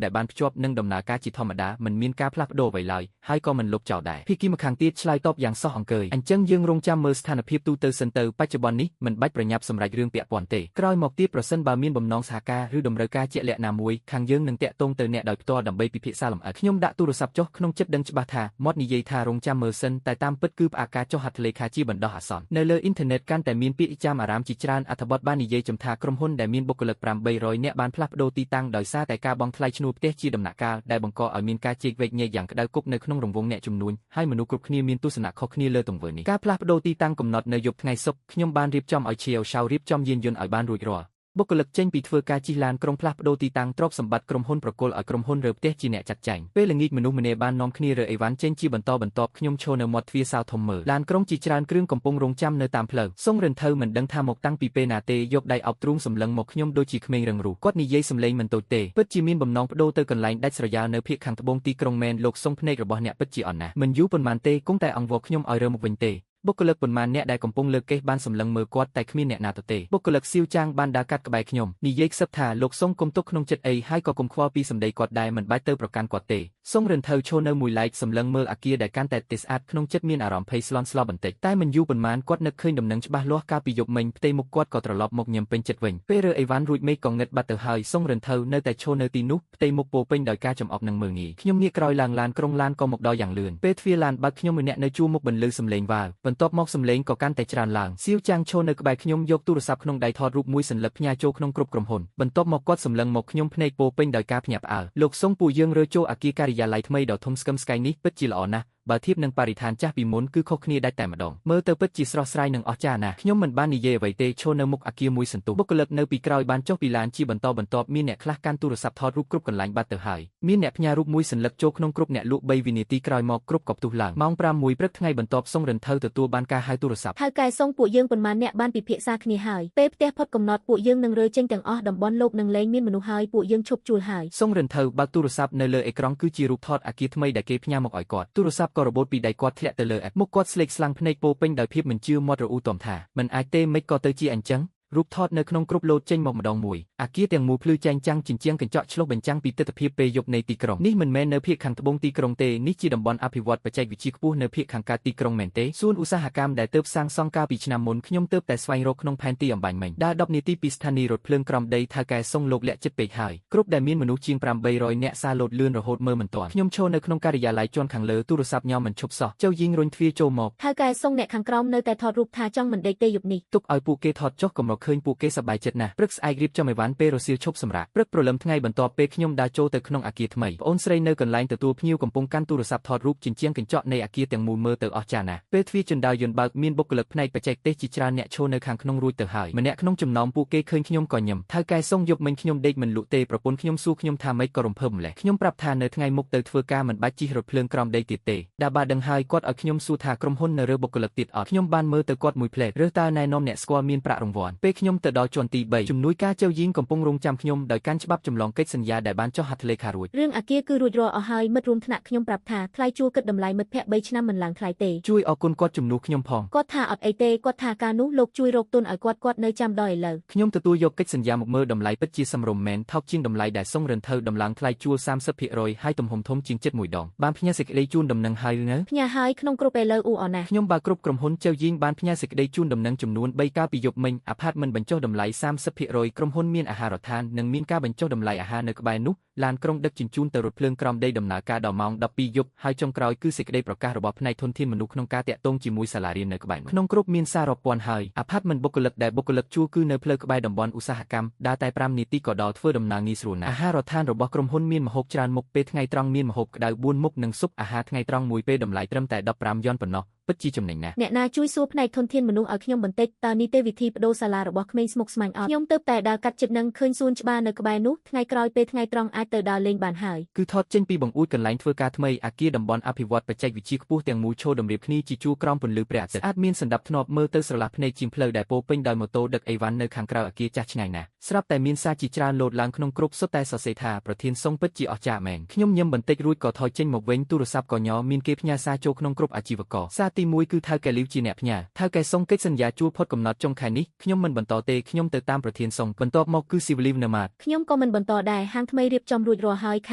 ដែលបានភ្ជាប់នឹងដំណើរការជាធម្មតាមិនមានការផ្លាស់ប្ដូរអ្វីឡើយហើយក៏មិនលុបចោលដែរភាគីម្ខាងទៀតឆ្លើយតបយ៉ាងសោះអង្គើយអញ្ចឹងយើងរងចាំមើលស្ថានភាពទូទៅសិនទៅបច្ចុប្បន្ននេះមិនបាច់ប្រញាប់សម្រេចរឿងពាក់ព័ន្ធទេក្រោយមកទៀតប្រសិនបើមានបំណងសហការឬតម្រូវការជាក់លាក់ណាមួយខាងយើងនឹងតាក់ទងទៅអ្នកដោយផ្ទាល់ដើម្បីពិភាក្សាលម្អិតខ្ញុំដាក់ទូរស័ព្ទចុះក្នុងចិត្តដឹងច្បាស់ថាមាត់និយាយថារងចាំមើលសិនតែតាមពិតគឺផ្អាកការចុះហត្ថលេខាជាបណ្ដោះអាសន្ននៅលើអ៊ីនធឺណិតកាន់តែមានពាក្យចាំអារ៉ាមជាច្រើនអត្ថបទបាននិយាយចំថាក្រុមហ៊ុនដែលមានបុគ្គលិក800នាក់បានផ្លាស់ប្ដូរទីតាំងដោយសារតែការបង់ថ្លៃឈ្នួលផ្ទះជាដំណាក់កាលដែលបង្កឲ្យមានការជែកវែកញែកយ៉ាងក្តៅគប់នៅក្នុងរង្វង់អ្នកជំនួញហើយមនុស្សគ្រប់គ្នាមានទស្សនៈខុសគ្នាលើទង្វើនេះការផ្លាស់ប្ដូរទីតាំងកំណត់នៅយប់ថ្ងៃសុក្រខ្ញុំបានរៀបចំឲ្យឈៀវឆៅរៀបចំយានយន្តឲ្យបានរួចរាល់បុគ្គលិកចេញពីធ្វើការជិះឡានក្រុងផ្លាស់ប្ដូរទីតាំងទ្រព្យសម្បត្តិក្រុមហ៊ុនប្រគល់ឲ្យក្រុមហ៊ុនរើផ្ទះជាអ្នកចាត់ចែងពេលល្ងាចមនុស្សម្នាបាននាំគ្នារើអីវ៉ាន់ចេញជាបន្តបន្ទាប់ខ្ញុំឈរនៅមាត់ទ្វារសាវធំមើលឡានក្រុងជាច្រើនគ្រឿងកំពុងរង់ចាំនៅតាមផ្លូវសុងរិនថៅមិនដឹងថាមកតាំងពីពេលណាទេយកដៃអោបទ្រូងសម្លឹងមកខ្ញុំដូចជាក្មេងរឹងរូសគាត់និយាយសំឡេងមិនតូចទេពិតជាមានបំណងប្ដូរទៅកន្លែងដាច់ស្រយាលនៅភាគខាងត្បូងទីក្រុងមែនលោកសុងភ្នែករបស់អ្នកពិតជាអន់ណាស់មិនយូរប៉ុន្មានទេគង់តែអង្វរខ្ញុំឲ្យរើមកវិញទេបុគ្គលិកប៉ុន្មានអ្នកដែលកំពុងលើកកេះបានសម្លឹងមើលគាត់តែគ្មានអ្នកណាទៅទេបុគ្គលិកសៀវចាងបានដើរកាត់ក្បែរខ្ញុំនិយាយខ្សឹបថាលោកសុងគុំទុកក្នុងចិត្តអីហើយក៏គុំខ្វល់ពីសម្ដីគាត់ដែរមិនបាច់ទៅប្រកាន់គាត់ទេសុងរិនថៅឈរនៅមួយឡែកសម្លឹងមើលអាគារដែលកាន់តែទេស្អាតក្នុងចិត្តមានអារម្មណ៍ភ័យស្លន់ស្លោបន្តិចតែមិនយូរប៉ុន្មានគាត់នឹកឃើញដំណឹងច្បាស់លាស់កាលពីយប់មិញផ្ទៃមុខគាត់ក៏ត្រឡប់មកញញពេញចិត្តវិញពេលរើអីវ៉ាន់រួចមេឃក៏ងឹតបាត់ទៅហើយសុងរិនថៅនៅតែឈរនៅទីនោះផ្ទៃមុខពោពេញដោយការចំអប់នឹងមើលងាយខ្ញុំងាកក្រោយឡើងឡានក្រុងឡានក៏មកដល់យ៉ាងលឿនពេលទ្វារឡានបើកខ្ញុំម្នាក់នៅជួរមុខបន្លឺសំឡេងវ៉ាវបន្ទាប់មកសំឡេងក៏កាន់តែច្រើនឡើងសៀវចាងឈរនៅក្បែរខ្ញុំយកទូរស័ព្ទក្នុងដៃថតរូបមួយសន្លឹកផ្ញើចូលក្នុងគ្រប់ក្រុមហ៊ុនបន្ទាប់មកគាត់សម្លឹងមកខ្ញុំភ្នែកពោពេញដោយការភ្ញាក់ផ្អើលលោកសុងពួកយើងរើចូលអគារការិយាល័យថ្មីដ៏ធំស្កឹមស្កៃនេះពិតជាល្អណាស់បើធៀបនឹងបរិស្ថានចាស់ពីមុនគឺខុសគ្នាដាច់តែម្ដងមើលទៅពិតជាស្រស់ស្រាយនិងអស្ចារ្យណាស់ខ្ញុំមិនបាននិយាយអ្វីទេឈរនៅមុខអគារមួយសន្ទុះបុគ្គលិកនៅពីក្រោយបានចុះពីឡានជាបន្តបន្ទាប់មានអ្នកខ្លះកាន់ទូរស័ព្ទថតរូបគ្រប់កន្លែងបាត់ទៅហើយមានអ្នកផ្ញើរូបមួយសន្លឹកចូលក្នុងគ្រប់អ្នកលក់3វិនាទីក្រោយមកគ្រប់ក៏ផ្ទុះឡើងម៉ោង5:01ព្រឹកថ្ងៃបន្ទាប់សុងរិនថៅទទួលបានការហៅទូរស័ព្ទហៅកែសុងពួកយើងប៉ុន្មានអ្នកបានពិភាក្សាគ្នាហើយពេលផ្ទះផុតកំណត់ពួកយើងនឹងរើចេញទាំងអស់តំបន់លោកនឹងលែងមានមនុស្សហើយពួកយើងឈប់ជួលហើយសុងរិនថៅបើកទូរស័ព្ទនៅលើអេក្រង់គឺជារូបថតអគារថ្មីដែលគេផ្ញើមកឲ្យគាត់ទូរស័ព្ទក៏របូតពីដៃគាត់ធ្លាក់ទៅលើមុខគាត់ស្លេកស្លាំងភ្នែកពោពេញដោយភាពមិនជឿមាត់រអ៊ូទំថាមិនអាចទេមិនក៏ទៅជាអញ្ចឹងរូបថតនៅក្នុងគ្រប់លោតចេញមកម្ដងមួយអគារទាំងមូលភ្លឺចែងចាំងជញ្ជាំងកញ្ចក់ឆ្លុះបញ្ចាំងពីទិដ្ឋភាពពេលយប់នៃទីក្រុងនេះមិនមែននៅភាគខាងត្បូងទីក្រុងទេនេះជាតំបន់អភិវឌ្ឍបច្ចេកវិទ្យាខ្ពស់នៅភាគខាងកើតទីក្រុងមែនទេសួនឧស្សាហកម្មដែលទើបសាងសង់កាលពីឆ្នាំមុនខ្ញុំទើបតែស្វែងរកក្នុងផែនទីអំបញ្ញមិញដើរ10នាទីពីស្ថានីយ៍រថភ្លើងក្រំដីថៅកែសុងលោកលាក់ចិត្តពេកហើយគ្រប់ដែលមានមនុស្សជាង800នាក់សារលោតលឿនរហូតមើលមិនទាន់ខ្ញុំឈរនៅក្នុងការិយាល័យជាន់ខាងលើទូរស័ព្ទញ៉ាំមិនឈប់សោះចៅយីងរុញទ្វារចូលមកថៅកែសុងអ្នកខាងក្រោមនៅតែថតរូបថាចង់មិនដេកទេយប់នេះទុកឲ្យពួកគេថតចុះកម្រឃើញពួកគេសប្បាយចិត្តណាស់ព្រឹកស្អែករៀបចំអីវ៉ាន់ពេលរសៀលឈប់សម្រាកព្រឹកព្រលឹមថ្ងៃបន្ទាប់ពេលខ្ញុំដើរចូលទៅក្នុងអគារថ្មីប្អូនស្រីនៅកន្លែងទទួលភ្ញៀវកំពុងកាន់ទូរស័ព្ទថតរូបជញ្ជាំងកញ្ចក់នៃអគារទាំងមូលមើលទៅអស្ចារ្យណាស់ពេលទ្វារជណ្ដើរយន្តបើកមានបុគ្គលិកផ្នែកបច្ចេកទេសជាច្រើនអ្នកឈរនៅខាងក្នុងរួចទៅហើយម្នាក់ក្នុងចំណោមពួកគេឃើញខ្ញុំក៏ញឹមថៅកែសុងយប់មិញខ្ញុំដេកមិនលក់ទេប្រពន្ធខ្ញុំសួរខ្ញុំថាម៉េចក៏រំភើបម្លេះខ្ញុំប្រាប់ថានៅថ្ងៃមុខទៅធ្វើការមិនបាច់ជិះរថភ្លើងក្រំដីទៀតទេដែលបាទដឹងហើយគាត់ឲ្យខ្ញុំសួរថាក្រុមហ៊ុននៅរើបុគ្គលិកទៀតអត់ខ្ញុំបានមើលទៅគាត់មួយផ្លែតរើសតើណែនាំអ្នកស្គាល់មានប្រាក់រង្វាន់ពេលខ្ញុំទៅដល់ជាន់ទី3ជំនួយការចៅយីងកំពុងរងចាំខ្ញុំដោយកាន់ច្បាប់ចម្លងកិច្ចសន្យាដែលបានចុះហត្ថលេខារួចរឿងអាគារគឺរួចរាល់អស់ហើយមិត្តរួមថ្នាក់ខ្ញុំប្រាប់ថាថ្លៃជួលគិតតម្លៃមិត្តភក្តិ3ឆ្នាំមិនឡើងថ្លៃទេជួយអរគុណគាត់ជំនួសខ្ញុំផងគាត់ថាអត់អីទេគាត់ថាការនោះលោកជួយរកទុនឲ្យគាត់នៅចាំដល់ឥឡូវខ្ញុំទទួលយកកិច្ចសន្យាមកមើលតម្លៃពិតជាសមរម្យមែនថោកជាងតម្លៃដែលសុងរិនថៅដំឡើងថ្លៃជួល 30% ហើយទំហំធំជាងចិត្តមួយដងបានផ្ញើសេចក្តីជូនដំណឹងហើយនៅផ្ញើហើយក្នុងគ្រប់ឥឡូវអ៊ូអណាស់ខ្ញុំបើគ្រប់ក្រុមហ៊ុនចៅយីងបានផ្ញើសេចក្តីជូនដំណឹងចំនួន3កាលពីយប់មិញអាផាតមិនបញ្ចុះតម្លៃ 30% ក្រុមហ៊ុនមានអាហារដ្ឋាននិងមានការបញ្ចុះតម្លៃអាហារនៅក្បែរនោះឡានក្រុងដឹកជញ្ជូនទៅរថភ្លើងក្រំដីដំណើរការដល់ម៉ោង 12 យប់ហើយចុងក្រោយគឺសេចក្តីប្រកាសរបស់ផ្នែកធនធានមនុស្សក្នុងការតាក់ទងជាមួយសាលារៀននៅក្បែរក្នុងគ្រប់មានសាររាប់ពាន់ហើយអាផាតមិនបុគ្គលិកដែលបុគ្គលិកជួលគឺនៅផ្លូវក្បែរតំបន់ឧស្សាហកម្មដើរតែ5នាទីក៏ដល់ធ្វើដំណើរងាយស្រួលណាស់អាហារដ្ឋានរបស់ក្រុមហ៊ុនមានម្ហូបច្រើនមុខពេលថ្ងៃត្រង់មានម្ហូបក្តៅ4មុខនិងស៊ុបអាហារថ្ងៃត្រង់មួយពេលតម្លៃត្រឹមតែ15យ៉នប៉ុណ្ណោះពិតជាចំណេញណាស់អ្នកណាជួយសួរផ្នែកធនធានមនុស្សឲ្យខ្ញុំបន្តិចតើនីតិវិធីបដូរសាលារបស់ក្មេងស្មុគស្មាញអត់ខ្ញុំទៅតែដើរកាត់ចិត្តនឹងឃើញសួនច្បារនៅក្បែរនោះថ្ងៃក្រោយពេលថ្ងៃត្រង់អាច ទៅដើរលេងបានហើយ គឺថតចេញពីបង្អួចកន្លែងធ្វើការថ្មីអគារតំបន់អភិវឌ្ឍបច្ចេកវិទ្យាខ្ពស់ទាំងមូលឈរតម្រៀបគ្នាជាជួរក្រោមពន្លឺព្រះអាទិត្យអាចមានសណ្ដាប់ធ្នាប់មើលទៅស្រឡះភ្នែកជាងផ្លូវដែលពោពេញដោយម៉ូតូដឹកអីវ៉ាន់នៅខាងក្រៅអគារចាស់ឆ្ងាយណាស់ស្រាប់តែមានសារជាច្រើនលោតឡើងក្នុងគ្រប់សុទ្ធតែសរសេរថាប្រធានសង្ឃពិតជាអស្ចារ្យមែនខ្ញុំញឹមបន្តិចរួចក៏ថយចេញមកវិញទូរស័ព្ទក៏ញ័រមានគេផ្ញើសារចូលក្នុងគ្រប់អាជីវករសារទី1គឺថៅកែលីវជាអ្នកផ្ញើថៅកែសង្ឃកិច្ចសន្យាជួលផុតកំណត់ចុងខែនេះខ្ញុំមិនបន្តទេខ្ញុំទៅតាមប្រធានសង្ឃបន្ទាប់មកគឺ Civiliv Nomad ខ្ញុំក៏មិនបន្តដែរហាងថ្មីរៀបចំរួចរាល់ហើយខ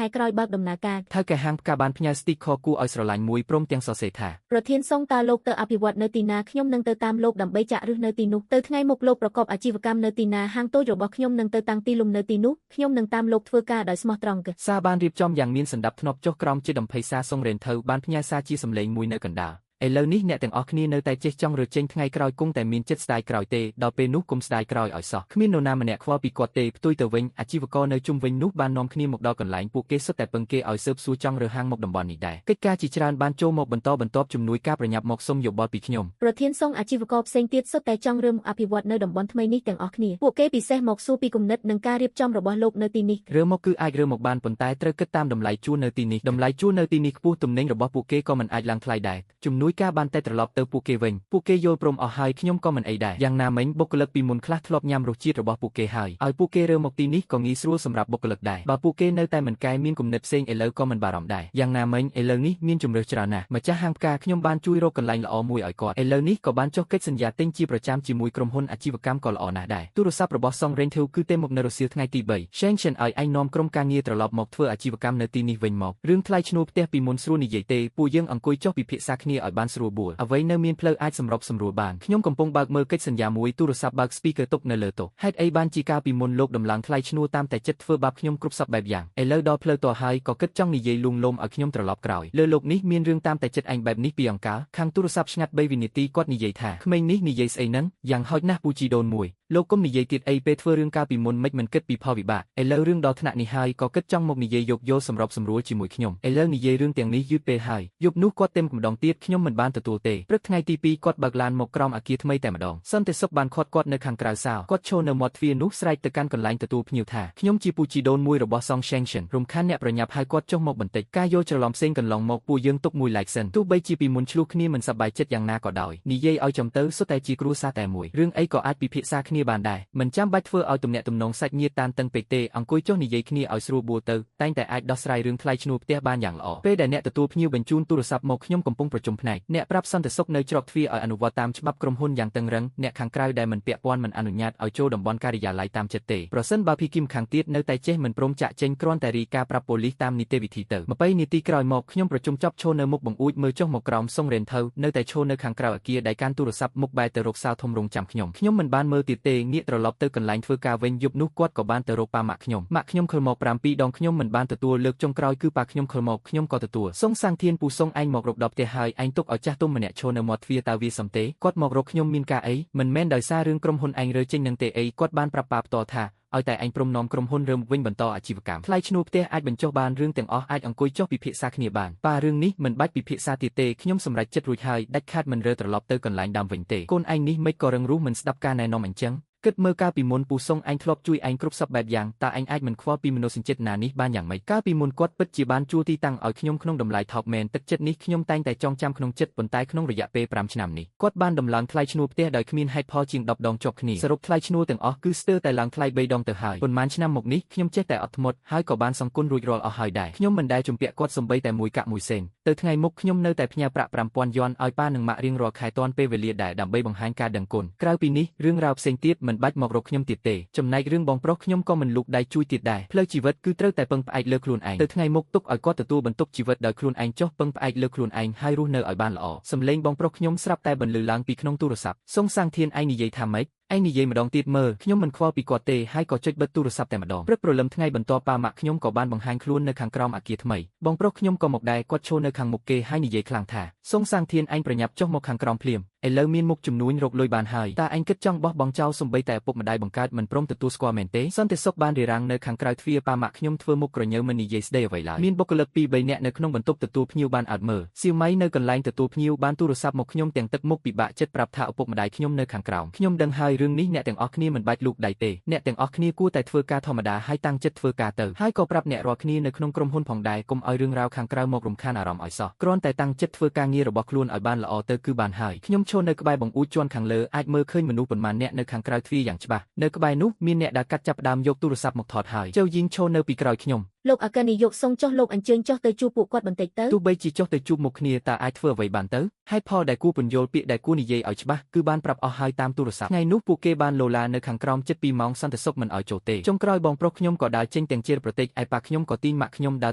ែក្រោយបើកដំណើរការថៅកែហាងផ្កាបានផ្ញើ sticker គួរឲ្យស្រឡាញ់មួយព្រមទាំងសរសេរថាប្រធានសង្ឃតើលោកទៅអភិវឌ្ឍនៅទីណាខ្ញុំនឹងទៅតាមលោកដើម្បីចាក់ឫសនៅទីនោះទៅថ្ងៃមុខលោកប្រកបអាជីវកម្មនៅទីណាហាងតូចរបស់ខ្ញុំនឹងទៅតាំងទីលំនៅទីនោះខ្ញុំនឹងតាមលោកធ្វើការដោយស្មោះត្រង់សារបានរៀបចំយ៉ាងមានសណ្ដាប់ធ្នាប់ចុះក្រោមជាដំភ័យសារសុងរ៉េនថៅបានផ្ញើសារជាសម្លេងមួយនៅកណ្ដាលឥឡូវនេះអ្នកទាំងអស់គ្នានៅតែចេះចង់រើចេញថ្ងៃក្រោយគង់តែមានចិត្តស្ដាយក្រោយទេដល់ពេលនោះគុំស្ដាយក្រោយឲ្យសោះគ្មាននរណាម្នាក់ខ្វល់ពីគាត់ទេផ្ទុយទៅវិញអាជីវករនៅជុំវិញនោះបាននាំគ្នាមកដល់កន្លែងពួកគេសុទ្ធតែពឹងគេឲ្យស៊ើបសួរចង់រើហាងមកតំបន់នេះដែរកិច្ចការជាច្រើនបានចូលមកបន្តបន្ទាប់ជំនួយការប្រញាប់មកសុំយោបល់ពីខ្ញុំប្រធានសង្ឃអាជីវករផ្សេងទៀតសុទ្ធតែចង់រើអភិវឌ្ឍនៅតំបន់ថ្មីនេះទាំងអស់គ្នាពួកគេពិសេសមកសួរពីគំនិតនិងការរៀបចំរបស់លោកនៅទីនេះរើមកគឺអាចរើមកបានប៉ុន្តែត្រូវគិតតាមតម្លៃជួលនៅទីនេះតម្លៃជួលនៅទីនេះខ្ពស់ទំនិញរបស់ពួកគេក៏មិនអាចឡើងថ្លៃដែរជំនួយការបានតែត្រឡប់ទៅពួកគេវិញពួកគេយល់ព្រមអស់ហើយខ្ញុំក៏មិនអីដែរយ៉ាងណាមិញបុគ្គលិកពីមុនខ្លះធ្លាប់ញ៉ាំរសជាតិរបស់ពួកគេហើយឲ្យពួកគេរើមកទីនេះក៏ងាយស្រួលសម្រាប់បុគ្គលិកដែរបើពួកគេនៅតែមិនកែមានគំនិតផ្សេងឥឡូវក៏មិនបារម្ភដែរយ៉ាងណាមិញឥឡូវនេះមានជំរឿសច្រើនណាស់ម្ចាស់ហាងផ្កាខ្ញុំបានជួយរកកន្លែងល្អមួយឲ្យគាត់ឥឡូវនេះក៏បានចុះកិច្ចសន្យាទិញជាប្រចាំជាមួយក្រុមហ៊ុនអាជីវកម្មក៏ល្អណាស់ដែរទូរស័ព្ទរបស់សងរ៉េនធូគឺទេមកនៅរសៀលថ្ងៃទី3 Shenzhen ឲ្យឯងនាំក្រុមការងារត្រឡប់មកធ្វើអាជីវកម្មនៅទីនេះវិញមករឿងថ្លៃឈ្នួលផ្ទះពីមុនស្រួលនិយាយទេពួកយើងអង្គុយចុះពិភាក្សាគ្នាឲ្យបានស្រួលបួលអ្វីនៅមានផ្លូវអាចសម្របសម្រួលបានខ្ញុំកំពុងបើកមើលកិច្ចសន្យាមួយទូរស័ព្ទបើក speaker ទុកនៅលើតុហេតុអីបានជាការពីមុនលោកដំឡើងថ្លៃឈ្នួលតាមតែចិត្តធ្វើបាបខ្ញុំគ្រប់សពបែបយ៉ាងឥឡូវដល់ផ្លូវតហើយក៏គិតចង់និយាយលួងលោមឲ្យខ្ញុំត្រឡប់ក្រោយលើលោកនេះមានរឿងតាមតែចិត្តឯងបែបនេះពីអង្ការខាងទូរស័ព្ទឆ្ងាត់3វិនាទីគាត់និយាយថាក្មេងនេះនិយាយស្អីហ្នឹងយ៉ាងហោចណាស់ពូជីដូនមួយលោកកុំនិយាយទៀតអីពេលធ្វើរឿងកាលពីមុនមិនគិតពីផលវិបាកឥឡូវរឿងដល់ថ្នាក់នេះហើយក៏គិតចង់មកនិយាយយោគយល់សម្របសម្រួលជាមួយខ្ញុំឥឡូវនិយាយរឿងទាំងនេះយឺតពេលហើយយប់នោះគាត់ទេម្ដងទៀតខ្ញុំមិនបានទទួលទេព្រឹកថ្ងៃទី2គាត់បើកឡានមកក្រោមអគារថ្មីតែម្ដងសន្តិសុខបានគាត់នៅខាងក្រៅសាលគាត់ឈរនៅមាត់ទ្វារនោះស្រែកទៅកាន់កន្លែងទទួលភ្ញៀវថាខ្ញុំជាពូជីដូនមួយរបស់សង Shenzhen រំខានអ្នកប្រញាប់ហៅគាត់ចុះមកបន្តិចការយល់ច្រឡំផ្សេងកន្លងមកពួកយើងទុកមួយឡែកសិនទោះបីជាពីមុនឆ្លោះគ្នាមិនសប្បាយចិត្តយ៉ាងណាក៏ដោយនិយាយឲ្យចំទៅសុទ្ធតែជាគ្រួសារតែមួយរឿងអីក៏អាចពិភាក្សាគ្នាបានដែរមិនចាំបាច់ធ្វើឲ្យទំនាក់ទំនងសាច់ញាតិតានតឹងពេកទេអង្គុយចុះនិយាយគ្នាឲ្យស្រួលបួលទៅតែងតែអាចដោះស្រាយរឿងថ្លៃឈ្នួលផ្ទះបានយ៉ាងល្អពេលដែលអ្នកទទួលភ្ញៀវបញ្ជូនទូរស័ព្ទមកខ្ញុំកំពុងប្រជុំផ្នែកអ្នកប្រាប់សន្តិសុខនៅច្រកទ្វារឲ្យអនុវត្តតាមច្បាប់ក្រុមហ៊ុនយ៉ាងតឹងរ៉ឹងអ្នកខាងក្រៅដែលមិនពាក់ព័ន្ធមិនអនុញ្ញាតឲ្យចូលតំបន់ការិយាល័យតាមចិត្តទេប្រសិនបើភីគីមខាងទៀតនៅតែចេះមិនព្រមចាក់ចេញគ្រាន់តែរីការប្រាប់ប៉ូលីសតាមនីតិវិធីទៅ20នាទីក្រោយមកខ្ញុំប្រជុំចប់ឈរនៅមុខបង្អួចមើលចុះមកក្រោមសុងរ៉េនថៅនៅតែឈរនៅខាងក្រៅអគារដែលកាន់ទូរស័ព្ទមុខបែរទៅរកសាលធំរងចាំខ្ញុំមិនបានមើលទៀតទេងាកត្រឡប់ទៅកន្លែងធ្វើការវិញយប់នោះគាត់ក៏បានទៅរកប៉ាម៉ាក់ខ្ញុំខលមក7ដងខ្ញុំមិនបានទទួលលើកចុងក្រោយគឺប៉ាខ្ញុំខលមកខ្ញុំក៏ទទួលសុងសាំងធានពូសុងឯងមករកដល់ផ្ទះហើយឯងទុកឲ្យចាស់ទុំម្នាក់ឈរនៅមាត់ទ្វារតើវាសំទេគាត់មករកខ្ញុំមានការអីមិនមែនដោយសាររឿងក្រុមហ៊ុនឯងរើចេញនឹងទេអីគាត់បានប្រាប់ប៉ាផ្ទាល់ថាឲ្យតែឯងព្រមនាំក្រុមហ៊ុនរើវិញបន្តអាជីវកម្មថ្លៃឈ្នួលផ្ទះអាចបញ្ចុះបានរឿងទាំងអស់អាចអង្គុយចុះពិភាក្សាគ្នាបានប៉ារឿងនេះមិនបាច់ពិភាក្សាទៀតទេខ្ញុំសម្រេចចិត្តរួចហើយដាច់ខាតមិនរើត្រឡប់ទៅកន្លែងដើមវិញទេកូនឯងនេះមិនក៏រឹងរូសមិនស្ដាប់ការណែនាំអញ្ចឹងគិតមើលកាលពីមុនពូសុងឯងធ្លាប់ជួយឯងគ្រប់សពបែបយ៉ាងតើឯងអាចមិនខ្វល់ពីមនោសញ្ចេតនានេះបានយ៉ាងម៉េចកាលពីមុនគាត់ពិតជាបានជួលទីតាំងឲ្យខ្ញុំក្នុងតម្លៃថោកមែនទឹកចិត្តនេះខ្ញុំតែងតែចងចាំក្នុងចិត្តប៉ុន្តែក្នុងរយៈពេល5ឆ្នាំនេះគាត់បានដំឡើងថ្លៃឈ្នួលផ្ទះដោយគ្មានហេតុផលជាង10ដងជាប់គ្នាសរុបថ្លៃឈ្នួលទាំងអស់គឺស្ទើរតែឡើងថ្លៃ3ដងទៅហើយប៉ុន្មានឆ្នាំមកនេះខ្ញុំចេះតែអត់ធ្មត់ហើយក៏បានសងគុណរួចរាល់អស់ហើយដែរខ្ញុំមិនដែលជំពាក់គាត់សំបីតែមួយកាក់មួយសេនទៅថ្ងៃមុខខ្ញុំនៅតែផ្ញើប្រាក់5000យន់ឲ្យប៉ានិងម៉ាក់រៀងរាល់ខែតាន់ពេលវេលាដែរដើម្បីបង្ហាញការដឹងគុណក្រៅពីនេះរឿងរ៉ាវផ្សេងទៀតមិនបាច់មករកខ្ញុំទៀតទេចំណែករឿងបងប្រុសខ្ញុំក៏មិនលូកដៃជួយទៀតដែរផ្លូវជីវិតគឺត្រូវតែពឹងផ្អែកលើខ្លួនឯងទៅថ្ងៃមុខទុកឲ្យគាត់ទទួលបន្ទុកជីវិតដោយខ្លួនឯងចុះពឹងផ្អែកលើខ្លួនឯងហើយរស់នៅឲ្យបានល្អសំឡេងបងប្រុសខ្ញុំស្រាប់តែបន្លឺឡើងពីក្នុងទូរស័ព្ទសុងសាំងធានឯងនិយាយថាម៉េចឯងនិយាយម្ដងទៀតមើលខ្ញុំមិនខ្វល់ពីគាត់ទេហើយក៏ចុចបិទទូរស័ព្ទតែម្ដងព្រឹកព្រលឹមថ្ងៃបន្ទាប់ប៉ាម៉ាក់ខ្ញុំក៏បានបង្ហាញខ្លួននៅខាងក្រោមអគារថ្មីបងប្រុសខ្ញុំក៏មកដែរគាត់ឈរនៅខាងមុខគេហើយនិយាយខ្លាំងថាសុងសាំងធានឯងប្រញាប់ចុះមកខាងក្រោមភ្លាមឥឡូវមានមុខជំនួញរកលុយបានហើយតើឯងគិតចង់បោះបង់ចោលសំបីតែឪពុកម្ដាយបង្កើតមិនព្រមទទួលស្គាល់មែនទេសន្តិសុខបានរារាំងនៅខាងក្រៅទ្វារប៉ាម៉ាក់ខ្ញុំធ្វើមុខក្រញើមិននិយាយស្ដីអ្វីឡើយមានបុគ្គលិក2-3នាក់នៅក្នុងបន្ទប់ទទួលភ្ញៀវបានអត់មើលសៀវម៉ៃនៅកន្លែងទទួលភ្ញៀវបានទូរស័ព្ទមកខ្ញុំទាំងទឹកមុខពិបាកចិត្តប្រាប់ថាឪពុកម្ដាយខ្ញុំនៅខាងក្រោមខ្ញុំដឹងហើយ រឿងនេះអ្នកទាំងអស់គ្នាមិនបាច់លូកដៃទេអ្នកទាំងអស់គ្នាគួរតែធ្វើការធម្មតាហើយតាំងចិត្តធ្វើការទៅហើយក៏ប្រាប់អ្នករាល់គ្នានៅក្នុងក្រុមហ៊ុនផងដែរកុំឲ្យរឿងរ៉ាវខាងក្រៅមករំខានអារម្មណ៍ឲ្យសោះគ្រាន់តែតាំងចិត្តធ្វើការងាររបស់ខ្លួនឲ្យបានល្អទៅគឺបានហើយខ្ញុំឈរនៅក្បែរបង្អួចជាន់ខាងលើអាចមើលឃើញមនុស្សប៉ុន្មានអ្នកនៅខាងក្រៅទ្វារយ៉ាងច្បាស់នៅក្បែរនោះមានអ្នកដែលកាត់ចាប់ផ្ដើមយកទូរស័ព្ទមកថតហើយចៅយីងឈរនៅពីក្រោយខ្ញុំលោកអគ្គនាយកសូមចុះលោកអញ្ជើញចុះទៅជួបពួកគាត់បន្តិចទៅទោះបីជាចុះទៅជួបមុខគ្នាតើអាចធ្វើអ្វីបានទៅហេតុផលដែលគួរពន្យល់ពាក្យដែលគួរនិយាយឲ្យច្បាស់គឺបានប្រាប់អស់ហើយតាមទូរស័ព្ទថ្ងៃនោះពួកគេបានលោឡានៅខាងក្រោមជិត2ម៉ោងសន្តិសុខមិនឲ្យចូលទេចុងក្រោយបងប្រុសខ្ញុំក៏ដើរចេញទាំងជាប្រតិចឯប៉ាខ្ញុំក៏ទាញម៉ាក់ខ្ញុំដើរ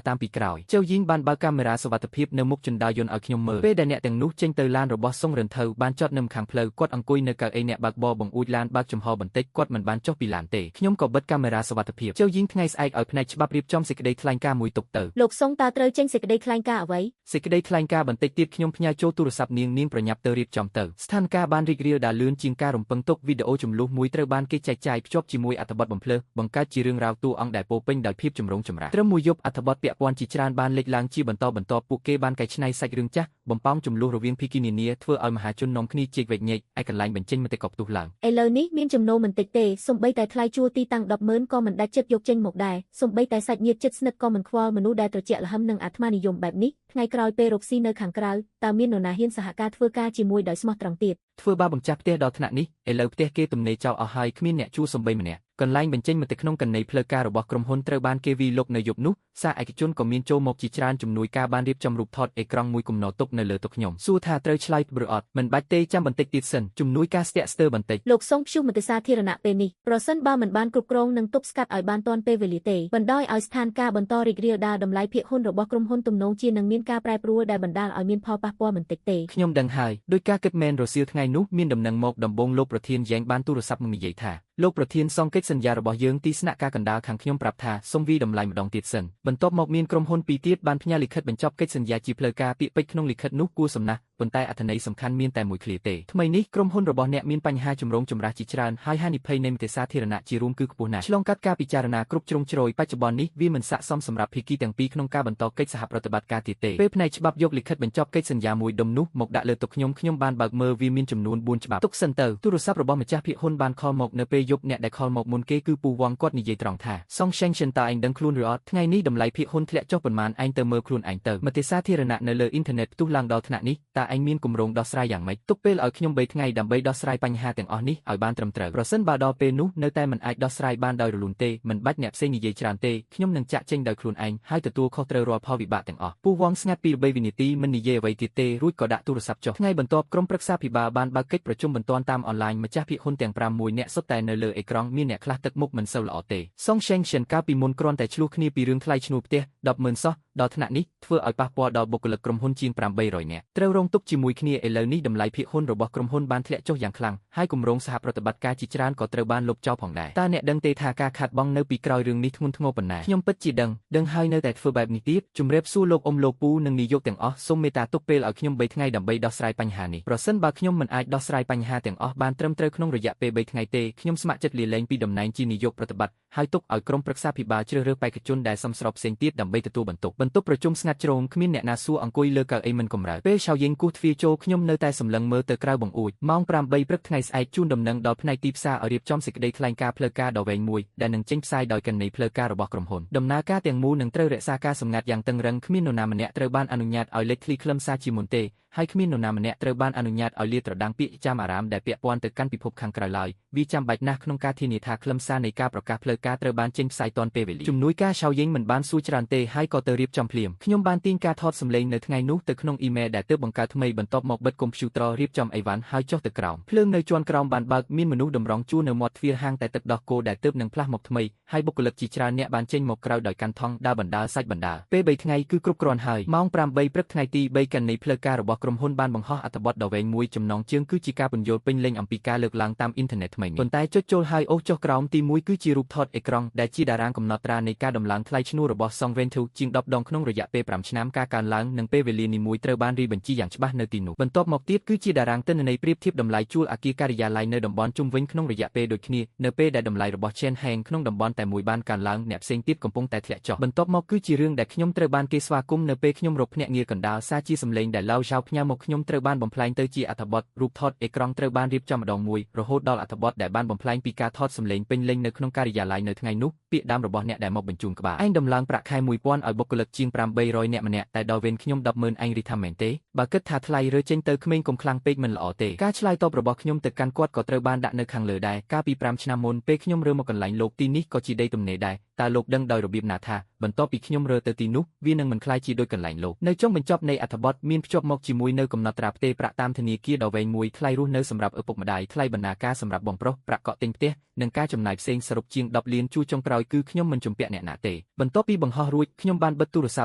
តាមពីក្រោយចៅយីងបានបើកកាមេរ៉ាសុវត្ថិភាពនៅមុខជណ្ដើរយន្តឲ្យខ្ញុំមើលពេលដែលអ្នកទាំងនោះចេញទៅឡានរបស់សុងរិនថៅបានចតនៅខាងផ្លូវគាត់អង្គុយនៅកៅអីអ្នកបើកបរបង្អួចឡានបើកចំហបន្តិចគាត់មិនបានចុះពីឡានទេខ្ញុំក៏បិទកាមេរ៉ាសុវត្ថិភាពចៅយីងថ្ងៃស្អែកឲ្យផ្នែកច្បាប់រៀបចំសេចក្តីថ្លែងការណ៍មួយទុកទៅលោកសុងតើត្រូវចេញសេចក្តីថ្លែងការណ៍អ្វីសេចក្តីថ្លែងការណ៍បន្តិចទៀតខ្ញុំផ្ញើចូលទូរស័ព្ទនាងប្រញាប់ទៅរៀបចំទៅស្ថានភាពបានរីករាលដាលលឿនជាងការរំពឹងទុកវីដេអូចំនួនមួយត្រូវបានគេចែកចាយភ្ជាប់ជាមួយអត្ថបទបំភ្លឺបង្កើតជារឿងរ៉ាវតួអង្គដែលពោពេញដោយភាពចម្រូងចម្រាសត្រឹមមួយយប់អត្ថបទពាក់ព័ន្ធជាច្រើនបានលេចឡើងជាបន្តបន្ទាប់ពួកគេបានកែច្នៃសាច់រឿងចាស់បំផោងចំនួនរវាងភីគីនានាធ្វើឲ្យមហាជននាំគ្នាជែកវែកញែកឯកន្លែងបញ្ចេញមតិកប់ផ្ទុះឡើងឥឡូវនេះមានចំណូលមិនតិចទេសូម្បីតែថ្លៃជួលទីតាំង 100000 ក៏មិនដាច់ចិត្តយកចេញមកដែរសូម្បីតែសាច់ញាតិជិតស្និទ្ធក៏មិនខ្វល់មនុស្សដែលត្រជាក់ល្ហឹមនឹងអាត្មានិយមបែបនេះថ្ងៃក្រោយពេលរកស៊ីនៅខាងក្រៅតើមាននរណាហ៊ានសហការធ្វើការជាមួយដោយស្មោះត្រង់ទៀតធ្វើបាបបង្ចាស់ផ្ទះដល់ថ្នាក់នេះឥឡូវផ្ទះគេទំនេរចោលអស់ហើយគ្មានអ្នកជួលសំបីម្នាក់កន្លែងបញ្ចេញមតិក្នុងកណីផ្លូវការរបស់ក្រុមហ៊ុនត្រូវបានគេវាយលុកនៅយប់នោះសារឯកជនក៏មានចូលមកជាច្រើនជំនួយការបានរៀបចំរូបថតអេក្រង់មួយគំនរទុកនៅលើតុខ្ញុំសួរថាត្រូវឆ្លើយឬអត់មិនបាច់ទេចាំបន្តិចទៀតសិនជំនួយការស្ទាក់ស្ទើរបន្តិចលោកសុងព្យុះមតិសាធារណៈពេលនេះប្រសិនបើមិនបានគ្រប់គ្រងនឹងទប់ស្កាត់ឲ្យបានទាន់ពេលវេលាទេបណ្ដោយឲ្យស្ថានភាពបន្តរីករាលដាលតម្លៃភាគហ៊ុនរបស់ក្រុមហ៊ុនទំនងជានឹងមានការប្រែប្រួលដែលបណ្ដាលឲ្យមានផលប៉ះពាល់បន្តិចទេខ្ញុំដឹងហើយដោយការគិតមែនរសៀលថ្ងៃនោះមានដំណឹងមកដំបូងលោកប្រធានយ៉ែងបានទូរស័ព្ទមកនិយាយថាលោកប្រធានសងកិច្ចសន្យារបស់យើងទីស្នាក់ការកណ្ដាលខាងខ្ញុំប្រាប់ថាសូមវិតម្លៃម្ដងទៀតសិនបន្ទាប់មកមានក្រុមហ៊ុនពីរទៀតបានផ្ញើលិខិតបញ្ចប់កិច្ចសន្យាជាផ្លូវការពាក្យពេចន៍ក្នុងលិខិតនោះគួរសំណះប៉ុន្តែអត្ថន័យសំខាន់មានតែមួយឃ្លាទេថ្មីនេះក្រុមហ៊ុនរបស់អ្នកមានបញ្ហាចម្រូងចម្រាសជាច្រើនហើយហានិភ័យនៃមតិសាធារណៈជារួមគឺខ្ពស់ណាស់ឆ្លងកាត់ការពិចារណាគ្រប់ជ្រុងជ្រោយបច្ចុប្បន្ននេះវាមិនស័ក្តិសមសម្រាប់ភាគីទាំងពីរក្នុងការបន្តកិច្ចសហប្រតិបត្តិការទៀតទេពេលផ្នែកច្បាប់យកលិខិតបញ្ចប់កិច្ចសន្យាមួយដុំនោះមកដាក់លើតុខ្ញុំបានបើកមើលវាមានចំនួន4ច្បាប់ទុកសិនទៅទូរស័ព្ទរបស់ម្ចាស់ភាគហ៊ុនបានខលមកនៅពេលយប់អ្នកដែលខលមកមុនគេគឺពូវងគាត់និយាយត្រង់ថាសងសេងសិនតើឯងដឹងខ្លួនឬអត់ថ្ងៃនេះតម្លៃភាគហ៊ុនធ្លាក់ចុះប៉ុន្មានឯងទៅមើលខ្លួនឯងទៅមតិសាធារណៈនៅលើអ៊ីនធឺណិតផ្ទុះឡើងដល់ថ្នាក់នេះតើឯងមានគម្រោងដោះស្រាយយ៉ាងម៉េចទុកពេលឲ្យខ្ញុំ3ថ្ងៃដើម្បីដោះស្រាយបញ្ហាទាំងអស់នេះឲ្យបានត្រឹមត្រូវប្រសិនបើដល់ពេលនោះនៅតែមិនអាចដោះស្រាយបានដោយរលូនទេមិនបាច់អ្នកផ្សេងនិយាយច្រើនទេខ្ញុំនឹងចាក់ចេញដោយខ្លួនឯងហើយទទួលខុសត្រូវរាល់ផលវិបាកទាំងអស់ពូវងស្ងាត់ពី3វិនាទីមិននិយាយអ្វីទៀតទេរួចក៏ដាក់ទូរស័ព្ទចុះថ្ងៃបន្ទាប់ក្រុមប្រឹក្សាភិបាលបានបើកកិច្ចប្រជុំបន្ទាន់តាមអនឡាញម្ចាស់ភាគហ៊ុនទាំង6នាក់សុទ្ធតែនៅលើអេក្រង់មានអ្នកខ្លះទឹកមុខមិនសូវល្អទេសងសេងសិនកាលពីមុនគ្រាន់តែឆ្លោះគ្នាពីរឿងថ្លៃឈ្នួលផ្ទះ 100000 សោះដល់ថ្នាក់នេះធ្វើឲ្យប៉ះពាល់ដល់បុគ្គលិកក្រុមហ៊ុនជាង800នាក់ត្រូវរងទុក្ខជាមួយគ្នាឥឡូវនេះតម្លៃភាគហ៊ុនរបស់ក្រុមហ៊ុនបានធ្លាក់ចុះយ៉ាងខ្លាំងហើយគម្រោងសហប្រតិបត្តិការជាច្រើនក៏ត្រូវបានលុបចោលផងដែរតើអ្នកដឹងទេថាការខាតបង់នៅពីក្រោយរឿងនេះធ្ងន់ធ្ងរប៉ុណ្ណាខ្ញុំពិតជាដឹងហើយនៅតែធ្វើបែបនេះទៀតជំរាបសួរលោកអ៊ំលោកពូនិងនាយកទាំងអស់សូមមេត្តាទុកពេលឲ្យខ្ញុំ3ថ្ងៃដើម្បីដោះស្រាយបញ្ហានេះប្រសិនបើខ្ញុំមិនអាចដោះស្រាយបញ្ហាទាំងអស់បានត្រឹមត្រូវក្នុងរយៈពេល3ថ្ងៃទេខ្ញុំស្ម័គ្រចិត្តលាលែងពីតំណែងជានាយកប្រតិបត្តិហើយទុកឲ្យក្រុមប្រឹក្សាភិបាលជ្រើសរើសបេក្ខជនដែលសមស្របផ្សេងទៀតដើម្បីទទួលបន្ទុកប្រជុំស្ងាត់ជ្រងគ្មានអ្នកណាសួរអង្គុយលើកៅអីមិនកម្រើពេលឆៅយេងគូសទ្វារចូលខ្ញុំនៅតែសម្លឹងមើលទៅក្រៅបង្អួចម៉ោង8ព្រឹកថ្ងៃស្អែកជូនដំណឹងដល់ផ្នែកទីផ្សារឲ្យរៀបចំសេចក្តីថ្លែងការណ៍ផ្លូវការដ៏វែងមួយដែលនឹងចេញផ្សាយដោយកណនីផ្លូវការរបស់ក្រុមហ៊ុនដំណើរការទាំងមូលនឹងត្រូវរក្សាការសម្ងាត់យ៉ាងតឹងរ៉ឹងគ្មាននរណាម្នាក់ត្រូវបានអនុញ្ញាតឲ្យលេចធ្លីខ្លឹមសារជាមុនទេហើយគ្មាននរណាម្នាក់ត្រូវបានអនុញ្ញាតឲ្យលាតត្រដាងពាក្យចាំអារ៉ាមដែលពាក់ព័ន្ធទៅកាន់ពិភពខាងក្រៅឡើយវាចាំបាច់ណាស់ក្នុងការធានាថាខ្លឹមសារនៃការប្រកាសផ្លូវការត្រូវបានចេញផ្សាយទាន់ពេលវេលាជំនួយការឆៅយេងមិនបានសួរច្រើនទេហើយក៏ទៅរៀបចំភ្លាមខ្ញុំបានទាញការថតសម្លេងនៅថ្ងៃនោះទៅក្នុងអ៊ីមែលដែលទើបបង្កើតថ្មីបន្ទាប់មកបិទកុំព្យូទ័ររៀបចំអីវ៉ាន់ហើយចុះទៅក្រោមភ្លើងនៅជាន់ក្រោមបានបើកមានមនុស្សតម្រង់ជួរនៅមាត់ទ្វារហាងតែទឹកដោះគោដែលទើបនឹងផ្លាស់មកថ្មីហើយបុគ្គលិកជាច្រើនអ្នកបានចេញមកក្រៅដោយកាន់ថង់ដើរបណ្ដាសាច់បណ្ដាពេល3ថ្ងៃគឺគ្រប់គ្រាន់ហើយម៉ោង8ព្រឹកថ្ងៃទី3កណនីផ្លូវការរបស់ក្រុមហ៊ុនបានបង្ហោះអត្ថបទដ៏វែងមួយចំណងជើងគឺជាការពន្យល់ពេញលេញអំពីការលើកឡើងតាមអ៊ីនធឺណិតថ្មីនេះប៉ុន្តែចុចចូលហើយអូសចុះក្រោមទី1គឺជារូបថតអេក្រង់ដែលជាតារាងកំណត់ត្រានៃការដំឡើងថ្លៃឈ្នួលរបស់ Song Ventu ជាង10ដងក្នុងរយៈពេល5ឆ្នាំការកើនឡើងនិងពេលវេលានីមួយត្រូវបានរៀបបញ្ជីយ៉ាងច្បាស់នៅទីនោះបន្ទាប់មកទៀតគឺជាតារាងទិន្នន័យប្រៀបធៀបតម្លៃជួលអគារការិយាល័យនៅតំបន់ជុំវិញក្នុងរយៈពេលដូចគ្នានៅពេលដែលតម្លៃរបស់ Chen Heng ក្នុងតំបន់តែមួយបានកើនឡើងអ្នកផ្សេងទៀតកំពុងតែធ្លាក់ចុះបន្ទាប់មកគឺជារឿងដែលខ្ញុំត្រូវបានគេស្វាគមន៍នៅពេលខ្ញុំរកភ្នាក់ងារកណ្ដាលសារជាសម្លេងដែលឡៅឆៅផ្ញើ ញើមកខ្ញុំត្រូវបានបំផ្លាញទៅជាអត្ថបទរូបថតអេក្រង់ត្រូវបានរៀបចំម្ដងមួយរហូតដល់អត្ថបទដែលបានបំផ្លាញពីការថតសម្លេងពេញលេញនៅក្នុងការិយាល័យនៅថ្ងៃនោះពាក្យដើមរបស់អ្នកដែលមកបញ្ជូនក្បាលឯងដំឡើងប្រាក់ខែ 1000 ឲ្យបុគ្គលិកជាង 800 នាក់ម្នាក់តែដល់វេនខ្ញុំ 100000 ឯងរីថាមែនទេបើគិតថាថ្លៃរើចេញទៅក្មេងកុំខ្លាំងពេកមិនល្អទេការឆ្លើយតបរបស់ខ្ញុំទៅកាន់គាត់ក៏ត្រូវបានដាក់នៅខាងលើដែរកាលពី5ឆ្នាំមុនពេលខ្ញុំរើមកន្លែងលោកទីនេះក៏ជាដីទំនេរដែរតើលោកដឹងដោយរបៀបណាថាបន្ទាប់ពីខ្ញុំរើទៅទីនោះវានឹងមិនคล้ายជាដូចកន្លែងលោកនៅចុងបញ្ចប់នៃអត្ថបទមានភ្ជាប់មកជាមួយនៅកំណត់ត្រាផ្ទេរប្រាក់តាមធនាគារដ៏វែងមួយថ្លៃរស់នៅសម្រាប់ឪពុកម្ដាយថ្លៃបណ្ណាការសម្រាប់បងប្រុសប្រាក់កក់ទិញផ្ទះនិងការចំណាយផ្សេងសរុបជាង10លានជួរចុងក្រោយគឺខ្ញុំមិនជំពាក់អ្នកណាទេបន្ទាប់ពីបង្ហោះរួចខ្ញុំបានបិទទូរស័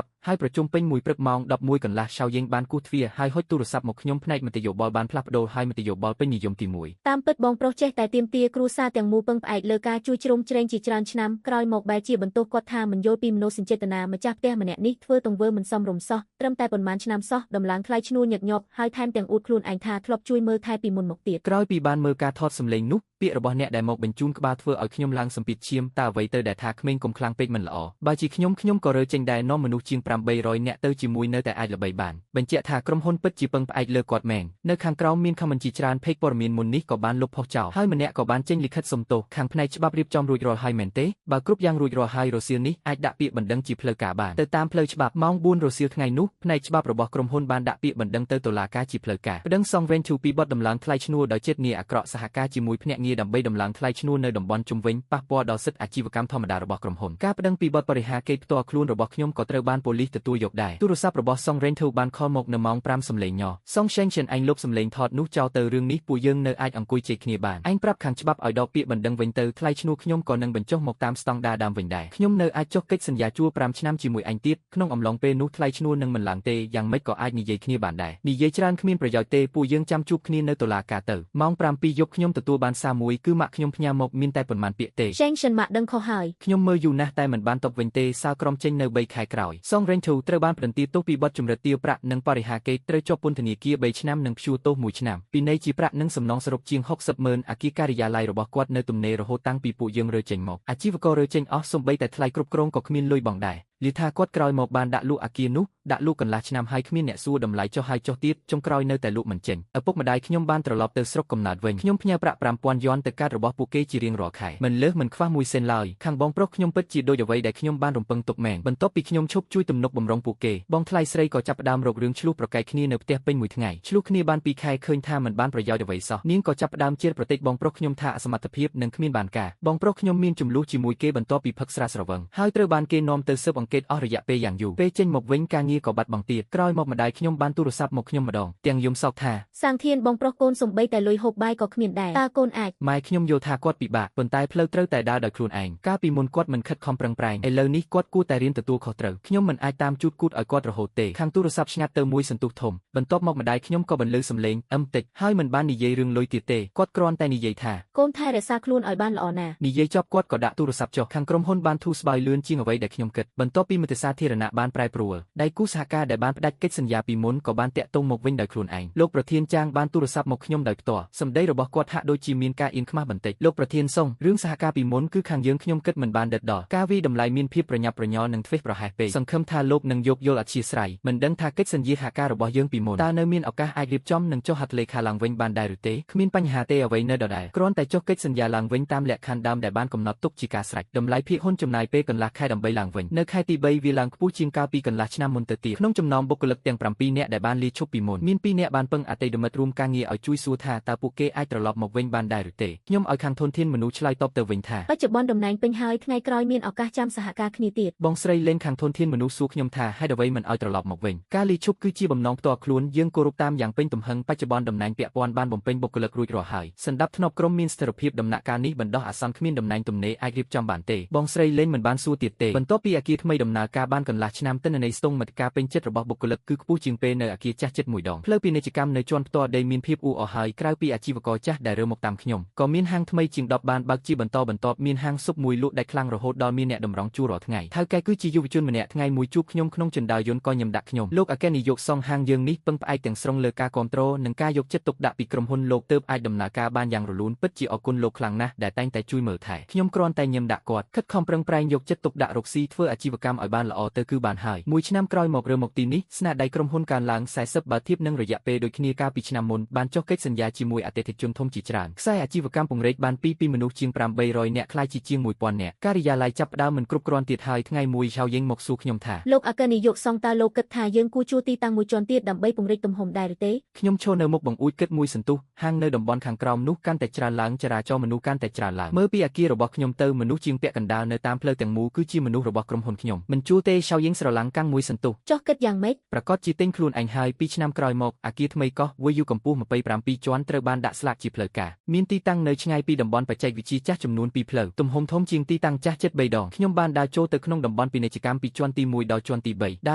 ព្ទហើយប្រជុំពេញមួយព្រឹកម៉ោង 11 កន្លះឆៅយេងបានគូសទ្វារហើយហុចទូរស័ព្ទមកខ្ញុំផ្នែកមតិយោបល់បានផ្លាស់ប្ដូរហើយមតិយោបល់ពេញនិយមទី1តាមពិតបងប្រុសចេះតែទាមទារគ្រួសារទាំងមូលពឹងផ្អែកលើការជួយជ្រោមជ្រែងជាច្រើនឆ្នាំក្រោយមកបែរជាបន្ទោសគាត់ថាមិនយល់ពីមនោសញ្ចេតនាម្ចាស់ផ្ទះម្នាក់នេះធ្វើទង្វើមិនសមរម្យសោះត្រឹមតែប៉ុន្មានឆ្នាំសោះដំឡើងថ្លៃឈ្នួលញឹកញាប់ហើយថែមទាំងអួតខ្លួនឯងថាធ្លាប់ជួយមើលថែពីមុនមកទៀតក្រោយពីបានមើលការថតសម្លេងនោះពាក្យរបស់អ្នកដែលមកបញ្ជូនក្បាលធ្វើឲ្យខ្ញុំឡើងសម្ពាធឈាមតើអ្វីទៅដែលថាក្មេងកុំខ្លាំងពេកមិនល្អបើជាខ្ញុំក៏រើចេញដែរនាំមនុស្សជាង 800 នាក់ទៅជាមួយនៅតែអាចល្បីបានបញ្ជាក់ថាក្រុមហ៊ុនពិតជាពឹងផ្អែកលើគាត់មែននៅខាងក្រោមមានខមមិនជាច្រើនពេកព័ត៌មានមុននេះក៏បានលុបផុសចោលហើយម្នាក់ក៏បានចេញលិខិតសុំទោសខាងផ្នែកច្បាប់រៀបចំរួចរាល់ហើយមែនទេបើគ្រប់យ៉ាងរួចរាល់ហើយរសៀលនេះអាចដាក់ពាក្យបណ្ដឹងជាផ្លូវការបានទៅតាមផ្លូវច្បាប់ម៉ោង 4 រសៀលថ្ងៃនោះផ្នែកច្បាប់របស់ក្រុមហ៊ុនបានដាក់ពាក្យបណ្ដឹងទៅតុលាការជាផ្លូវការប្តឹងសងវែងពីបទដំឡើងថ្លៃឈ្នួលដោយចេតនាអាក្រក់សហការជាមួយភ្នាក់ងារដើម្បីដំឡើងថ្លៃឈ្នួលនៅតំបន់ជុំវិញប៉ះពាល់ដល់សិទ្ធិអាជីវកម្មធម្មតារបស់ក្រុមហ៊ុនការប្តឹងពីបទបរិហាកេរផ្ទាល់ខ្លួនរបស់ខ្ញុំក៏ត្រូវបានប៉ូលីសទទួលយកដែរទូរស័ព្ទរបស់សងរ៉េនធូបានខលមកនៅម៉ោង 5 សំឡេងញសង Shenzhen ឯងលុបសំឡេងថតនោះចោលទៅរឿងនេះពួកយើងនៅអាចអង្គុយជែកគ្នាបានឯងប្រាប់ខាងច្បាប់ឲ្យដកពាក្យបណ្ដឹងវិញទៅថ្លៃឈ្នួលខ្ញុំក៏នឹងបញ្ចុះមកតាមស្តង់ដារដើមវិញដែរខ្ញុំនៅអាចចុះកិច្ចសន្យាជួល 5 ឆ្នាំជាមួយឯងទៀតក្នុងអំឡុងពេលនោះថ្លៃឈ្នួលនឹងមិនឡើងទេយ៉ាងម៉េចក៏អាចនិយាយគ្នាបានដែរនិយាយច្រើនគ្មានប្រយោជន៍ទេពួកយើងចាំជួបគ្នានៅតុលាការទៅម៉ោង 7 យប់ខ្ញុំទទួលបានសារមួយគឺម៉ាក់ខ្ញុំផ្ញើមកមានតែប៉ុន្មានពាក្យទេ Shenzhen ម៉ាក់ដឹងខុសហើយខ្ញុំមើលយូរណាស់តែមិនបានតបវិញទេសារក្រុមចេញនៅ3ខែក្រោយសងរ៉េនធូត្រូវបានប្រន្ទាទោសពីបទជំរិតទារប្រាក់និងបរិហាកេរត្រូវជាប់ពន្ធនាគារ3ឆ្នាំនិងព្យួរទោស1ឆ្នាំពីនៃជាប្រាក់និងសំណងសរុបជាង 60,000 អគារការិយាល័យរបស់គាត់នៅទំនេររហូតតាំងពីពួកយើងរើចេញមកអាជីវកររើចេញអស់សូម្បីតែថ្លៃគ្រប់គ្រងក៏គ្មានលុយបង់ដែរលីថាគាត់ក្រោយមកបានដាក់លក់អគារនោះដាក់លក់កន្លះឆ្នាំហើយគ្មានអ្នកសួរតម្លៃចុះហើយចុះទៀតចុងក្រោយនៅតែលក់មិនចេញឪពុកម្ដាយខ្ញុំបានត្រឡប់ទៅស្រុកកំណើតវិញខ្ញុំផ្ញើប្រាក់ 5000 យ៉នទៅកាតរបស់ពួកគេជារៀងរាល់ខែមិនលើសមិនខ្វះ1សេនឡើយខាងបងប្រុសខ្ញុំពិតជាដូចអ្វីដែលខ្ញុំបានរំពឹងទុកមែនបន្ទាប់ពីខ្ញុំឈប់ជួយទំនុកបំរុងពួកគេបងថ្លៃស្រីក៏ចាប់ផ្ដើមរករឿងឆ្លោះប្រកែកគ្នានៅផ្ទះពេញមួយថ្ងៃឆ្លោះគ្នាបាន2ខែឃើញថាមិនបានប្រយោជន៍អ្វីសោះនាងក៏ចាប់ផ្ដើមជេរប្រតិចបងប្រុសខ្ញុំថាអសមត្ថភាពនិងគ្មានបានការបងប្រុសខ្ញុំមានចំនួនជាមួយគេបន្ទាប់ពីផឹកស្រាស្រវឹងហើយត្រូវបានគេនាំទៅស៊ើបអង្កេតអស់រយៈពេលយ៉ាងយូរចេញមកវិញការងារក៏បាត់បង់ទៀតក្រោយមកម្ដាយខ្ញុំបានទូរស័ព្ទមកខ្ញុំម្ដងទាំងយំសោកថាសាងធានបងប្រុសកូនសំបីតែលុយហូបបាយក៏គ្មានដែរតើកូនអាចម៉ែខ្ញុំយល់ថាគាត់ពិបាកប៉ុន្តែផ្លូវត្រូវតែដើរដោយខ្លួនឯងកាលពីមុនគាត់មិនខិតខំប្រឹងប្រែងឥឡូវនេះគាត់គួរតែរៀនទទួលខុសត្រូវខ្ញុំមិនអាចតាមជូតគូតឲ្យគាត់រហូតទេខាងទូរស័ព្ទឆ្ងាត់ទៅមួយសន្ទុះធំបន្ទាប់មកម្ដាយខ្ញុំក៏បន្លឺសំឡេងតិចហើយមិនបាននិយាយរឿងលុយទៀតទេគាត់គ្រាន់តែនិយាយថាកូនថែរក្សាខ្លួនឲ្យបានល្អណាស់និយាយចប់គាត់ក៏ដាក់ទូរស័ព្ទចុះខាងក្រុមហ៊ុនបានធូរស្បើយលឿនជាងអ្វីដែលខ្ញុំគិតបន្ទាប់ពីមតិសាធារណៈបានប្រែប្រួលដៃគូសហការដែលបានផ្ដាច់កិច្ចសន្យាពីមុនក៏បានតាក់ទងមកវិញដោយខ្លួនឯងលោកប្រធានចាងបានទូរស័ព្ទមកខ្ញុំដោយផ្ទាល់សម្ដីរបស់គាត់ហាក់ដូចជាមានការអៀនខ្មាស់បន្តិចលោកប្រធានសុងរឿងសហការពីមុនគឺខាងយើងខ្ញុំគិតមិនបានដិតដល់ការវិតម្លៃមានភាពប្រញាប់ប្រញាល់និងធ្វេសប្រហែសពេកសង្ឃឹមថាលោកនឹងយោគយល់អធ្យាស្រ័យមិនដឹងថាកិច្ចសន្យាសហការរបស់យើងពីមុនតើនៅមានឱកាសអាចរៀបចំនិងចុះហត្ថលេខាឡើងវិញបានដែរឬទេគ្មានបញ្ហាទេអ្វីនៅដដែលគ្រាន់តែចុះកិច្ចសន្យាឡើងវិញតាមលក្ខខណ្ឌដើមដែលបានកំណត់ទុកជាការស្រេចតម្លៃភាគហ៊ុនចំណាយពេលកន្លះខែដើម្បីឡើងវិញនៅខែទី3វាឡើងខ្ពស់ជាងកាលពីកន្លះឆ្នាំមុនទៅទៀតក្នុងចំណោមបុគ្គលិកទាំង7នាក់ដែលបានលាឈប់ពីមុនមាន2នាក់បានពឹងអតីតមិត្តរួមការងារឲ្យជួយសួរថាតើពួកគេអាចត្រឡប់មកវិញបានដែរឬទេខ្ញុំឲ្យខាងធនធានមនុស្សឆ្លើយតបទៅវិញថាបច្ចុប្បន្នតំណែងពេញហើយថ្ងៃក្រោយមានឱកាសចាំសហការគ្នាទៀតបងស្រីលេងខាងធនធានមនុស្សសួរខ្ញុំថាហេតុអ្វីមិនឲ្យត្រឡប់មកវិញការលាឈប់គឺជាបំណងផ្ទាល់ខ្លួនយើងគោរពតាមយ៉ាងពេញទំហឹងបច្ចុប្បន្នតំណែងពាក់ព័ន្ធបានបំពេញបុគ្គលិករួចរាល់ហើយសន្តិភាពក្រុមមានស្ថិរភាពដំណាក់កាលនេះបណ្ដោះអាសន្នគ្មានតំណែងទំនេរអាចរៀបចំបានទេបងស្រីលេងមិនបានសួរទៀតទេបន្ទាប់ពីអគារថ្មីដំណើរការបានកន្លះឆ្នាំទិន្នន័យស្ទង់មិត្តការពេញចិត្តរបស់បុគ្គលិកគឺខ្ពស់ជាងពេលនៅអគារចាស់ជិតមួយដងផ្លូវពាណិជ្ជកម្មនៅជាន់ផ្ទាល់ដីមានភាពអ៊ូអរហើយក្រៅពីអាជីវករចាស់ដែលរើមកតាមខ្ញុំក៏មានហាងថ្មីជាង10បានបើកជាបន្តបន្ទាប់មានហាងស៊ុបមួយលក់ដាច់ខ្លាំងរហូតដល់មានអ្នកតម្រង់ជួររាល់ថ្ងៃថៅកែគឺជាយុវជនម្នាក់ថ្ងៃមួយជួបខ្ញុំក្នុងជណ្ដើរយន្តក៏ញឹមដាក់ខ្ញុំលោកអគ្គនាយកសង្ឃហាងយើងនេះពឹងផ្អែកទាំងស្រុងលើការគ្រប់គ្រងនិងការយកចិត្តទុកដាក់ពីក្រុមហ៊ុនលោកទើបអាចដំណើរការបានយ៉ាងរលូនពិតជាអរគុណលោកខ្លាំងណាស់ដែលតែងតែជួយមើលថែខ្ញុំគ្រាន់តែញឹមដាក់គាត់ខិតខំប្រឹងប្រែងយកចិត្តទុកដាក់រកស៊ីធ្វើអាជីវ កម្មឲ្យបានល្អទៅគឺបានហើយមួយឆ្នាំក្រោយមករើមកទីនេះស្នាដៃក្រុមហ៊ុនកើនឡើង40បើធៀបនឹងរយៈពេលដូចគ្នាកាលពីឆ្នាំមុនបានចុះកិច្ចសន្យាជាមួយអតិថិជនធំជាច្រើនខ្សែអាជីវកម្មពង្រីកបានពីមនុស្សជាង800នាក់ក្លាយជាជាង1000នាក់ការិយាល័យចាប់ផ្ដើមមិនគ្រប់គ្រាន់ទៀតហើយថ្ងៃមួយឆៅយេងមកសួរខ្ញុំថាលោកអគ្គនាយកសង្ឃតើលោកគិតថាយើងគួរជួលទីតាំងមួយជាន់ទៀតដើម្បីពង្រីកទំហំដែរឬទេខ្ញុំឈរនៅមុខបង្អួចគិតមួយសន្ទុះហាងនៅតំបន់ខាងក្រោមនោះកាន់តែច្រើនឡើងចរាចរណ៍មនុស្សកាន់តែច្រើនឡើងមើលពីអគាររបស់ខ្ញុំទៅមនុស្សជាងពាក់កណ្ដាលនៅតាមផ្លូវទាំងមូលគឺជាមនុស្សរបស់ក្រុមហ៊ុនខ្ញុំមិនជួលទេឆៅយេងស្រឡាំងកាំងមួយសន្ទុះចុះគិតយ៉ាងម៉េចប្រកាសជាទិញខ្លួនឯងហើយ2ឆ្នាំក្រោយមកអគារថ្មីកោះវយូកម្ពស់27ជាន់ត្រូវបានដាក់ស្លាកជាផ្លូវការមានទីតាំងនៅឆ្ងាយពីតំបន់បច្ចេកវិទ្យាចាស់ចំនួន2ផ្លូវទំហំធំជាងទីតាំងចាស់ជិត3ដងខ្ញុំបានដើរចូលទៅក្នុងតំបន់ពាណិជ្ជកម្មពីជាន់ទី1ដល់ជាន់ទី3ដើ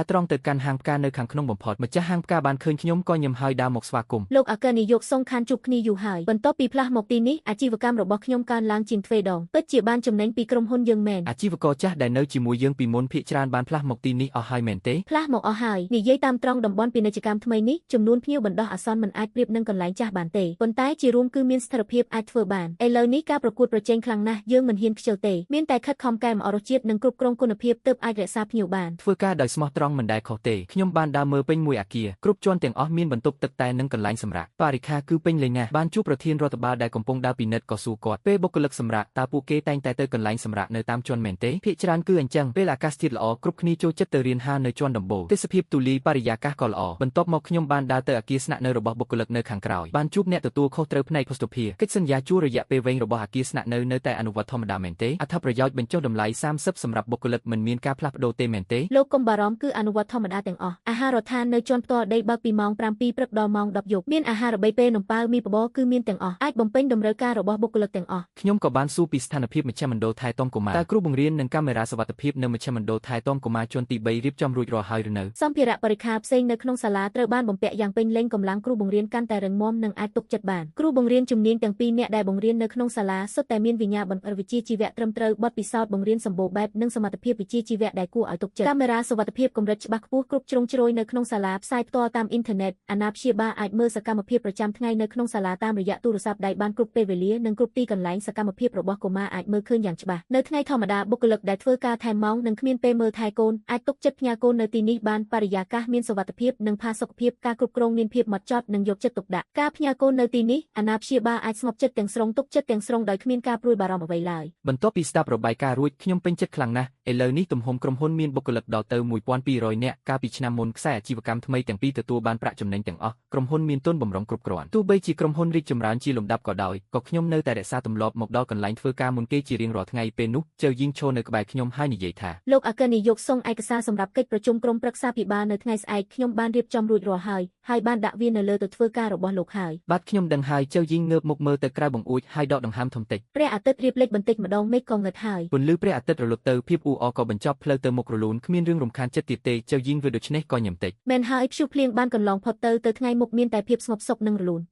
រត្រង់ទៅកាន់ហាងផ្កានៅខាងក្នុងបំផុតម្ចាស់ហាងផ្កាបានឃើញខ្ញុំក៏ញញឹមហើយដើរមកស្វាគមន៍លោកអគ្គនាយកសង្ឃខានជួបគ្នាយូរហើយបន្ទាប់ពីផ្លាស់មកទីនេះអាជីវកម្មរបស់ខ្ញុំកើនឡើងជាងទ្វេដងពិតជាបានចំណេញពីក្រុមហ៊ុនយើងមែនអាជីវករចាស់ដែលនៅជាមួយយើងពីមុនភាគច្រើនបានផ្លាស់មកទីនេះអស់ហើយមែនទេផ្លាស់មកអស់ហើយនិយាយតាមត្រង់តំបន់ពាណិជ្ជកម្មថ្មីនេះចំនួនភ្ញៀវបណ្ដោះអាសន្នមិនអាចប្រៀបនឹងកន្លែងចាស់បានទេប៉ុន្តែជារួមគឺមានស្ថិរភាពអាចធ្វើបានឥឡូវនេះការប្រកួតប្រជែងខ្លាំងណាស់យើងមិនហ៊ានខ្ជិលទេមានតែខិតខំកែម្អរសជាតិនិងគ្រប់គ្រងគុណភាពទើបអាចរក្សាភ្ញៀវបានធ្វើការដោយស្មោះត្រង់មិនដែលខុសទេខ្ញុំបានដើរមើលពេញមួយអគារគ្រប់ជាន់ទាំងអស់មានបន្ទប់ទឹកតែនិងកន្លែងសម្រាកបរិក្ខារគឺពេញលេញណាស់បានជួបប្រធានរដ្ឋបាលដែលកំពុងដើរពិនិត្យក៏សួរគាត់ពេលបុគ្គលិកសម្រាកតើពួកគេតែងតែទៅកន្លែងសម្រាកនៅតាមជាន់មែនទេភាគច្រើនគឺអញ្ចឹងពេលអាកាសធាតុល្អគ្រប់គ្នាចូលចិត្តទៅរៀនហាលនៅជាន់ដំបូងទេសភាពទូលាយបរិយាកាសក៏ល្អបន្ទាប់មកខ្ញុំបានដើរទៅអគារស្នាក់នៅរបស់បុគ្គលិកនៅខាងក្រោយបានជួបអ្នកទទួលខុសត្រូវផ្នែកភស្តុភារកិច្ចសន្យាជួលរយៈពេលវែងរបស់អគារស្នាក់នៅតែអនុវត្តធម្មតាមែនទេអត្ថប្រយោជន៍បញ្ចុះតម្លៃ30សម្រាប់បុគ្គលិកមិនមានការផ្លាស់ប្ដូរទេមែនទេលោកកុំបារម្ភគឺអនុវត្តធម្មតាទាំងអស់អាហារដ្ឋាននៅជាន់ផ្ទាល់ដីបើកពីម៉ោង7ព្រឹកដល់ម៉ោង10យប់មានអាហារ3ពេលនំប៉ាវមីបបរគឺមានទាំងអស់អាចបំពេញតម្រូវការរបស់បុគ្គលិកទាំងអស់ខ្ញុំក៏បានសួរពីស្ថានភាពមជ្ឈមណ្ឌលថែទាំកុមារតើគ្រូបង្រៀននិងកាមេរ៉ាសុវត្ថិភាពនៅមជ្ឈមណ្ឌលថែទាំកុមារជាន់ទី3រៀបចំរួចរាល់ហើយឬនៅសម្ភារៈបរិក្ខារផ្សេងនៅក្នុងសាលាត្រូវបានបំពាក់យ៉ាងពេញលេញកម្លាំងគ្រូបង្រៀនកាន់តែរឹងមាំនិងអាចទុកចិត្តបានគ្រូបង្រៀនជំនាញទាំងពីរនាក់ដែលបង្រៀននៅក្នុងសាលាសុទ្ធតែមានវិញ្ញាបនវិជ្ជាជីវៈត្រឹមត្រូវបទពិសោធន៍បង្រៀនសម្បូរបែបនិងសមត្ថភាពវិជ្ជាជីវៈដែលគួរឲ្យទុកចិត្តកាមេរ៉ាសុវត្ថិភាពកម្រិតច្បាស់ខ្ពស់គ្រប់ជ្រុងជ្រោយនៅក្នុងសាលាផ្សាយផ្ទាល់តាមអ៊ីនធឺណិតអាណាព្យាបាលអាចមើលសកម្មភាពប្រចាំថ្ងៃនៅក្នុងសាលាតាមរយៈទូរស័ព្ទដៃបានគ្រប់ពេលវេលានិងគ្រប់ទីកន្លែងសកម្មភាពរបស់កុមារអាចមើលឃើញយ៉ាងច្បាស់នៅថ្ងៃធម្មតាបុគ្គលិកដែលធ្វើការថែមម៉ោងនិងគ្មានពេលមើលថែកូនអាចទុកចិត្តផ្ញើកូននៅទីនេះបានបរិយាកាសមានសុវត្ថិភាពនិងផាសុកភាពការគ្រប់គ្រងមានភាពហ្មត់ចត់និងយកចិត្តទុកដាក់ការផ្ញើកូននៅទីនេះអាណាព្យាបាលអាចស្ងប់ចិត្តទាំងស្រុងទុកចិត្តទាំងស្រុងដោយគ្មានការព្រួយបារម្ភអ្វីឡើយបន្ទាប់ពីស្ដាប់របាយការណ៍រួចខ្ញុំពេញចិត្តខ្លាំងណាស់ឥឡូវនេះទំហំក្រុមហ៊ុនមានបុគ្គលិកដល់ទៅ1200នាក់កាលពីឆ្នាំមុនខ្សែអាជីវកម្មថ្មីទាំងពីរទទួលបានប្រាក់ចំណេញទាំងអស់ក្រុមហ៊ុនមានទុនបម្រុងគ្រប់គ្រាន់ទោះបីជាក្រុមហ៊ុនរីកចម្រើនជាលំដាប់ក៏ដោយក៏ខ្ញុំនៅតែរក្សាទម្លាប់មកដល់កន្លែងធ្វើការមុនគេជារៀងរាល់ថ្ងៃពេលនោះចៅយីងឈរនៅក្បែរខ្ញុំហើយនិយាយថាលោកអគ្គនាយកសូមឯកសារសម្រាប់កិច្ចប្រជុំក្រុមប្រឹក្សាភិបាលនៅថ្ងៃស្អែកខ្ញុំបានរៀបចំរួចរាល់ហើយបានដាក់វានៅលើទៅធ្វើការរបស់លោកហើយបាទខ្ញុំដឹងហើយចៅយីងងើបមុខមើលទៅក្រៅបង្អួចហើយដកដង្ហើមធំតិចព្រះអាទិត្យរៀបលេចបន្តិចម្ដងមេឃក៏ងឹតហើយពន្លឺព្រះអាទិត្យរលត់ទៅភាពអ៊ូអរក៏បញ្ចប់ផ្លូវទៅមុខរលូនគ្មានរឿងរំខានចិត្តទៀតទេចៅយីងវាដូច្នេះក៏ញឹមតិចមែនហើយព្យុះភ្លៀងបានកន្លងផុតទៅថ្ងៃមុខមានតែភាពស្ងប់សុខនិងរលូន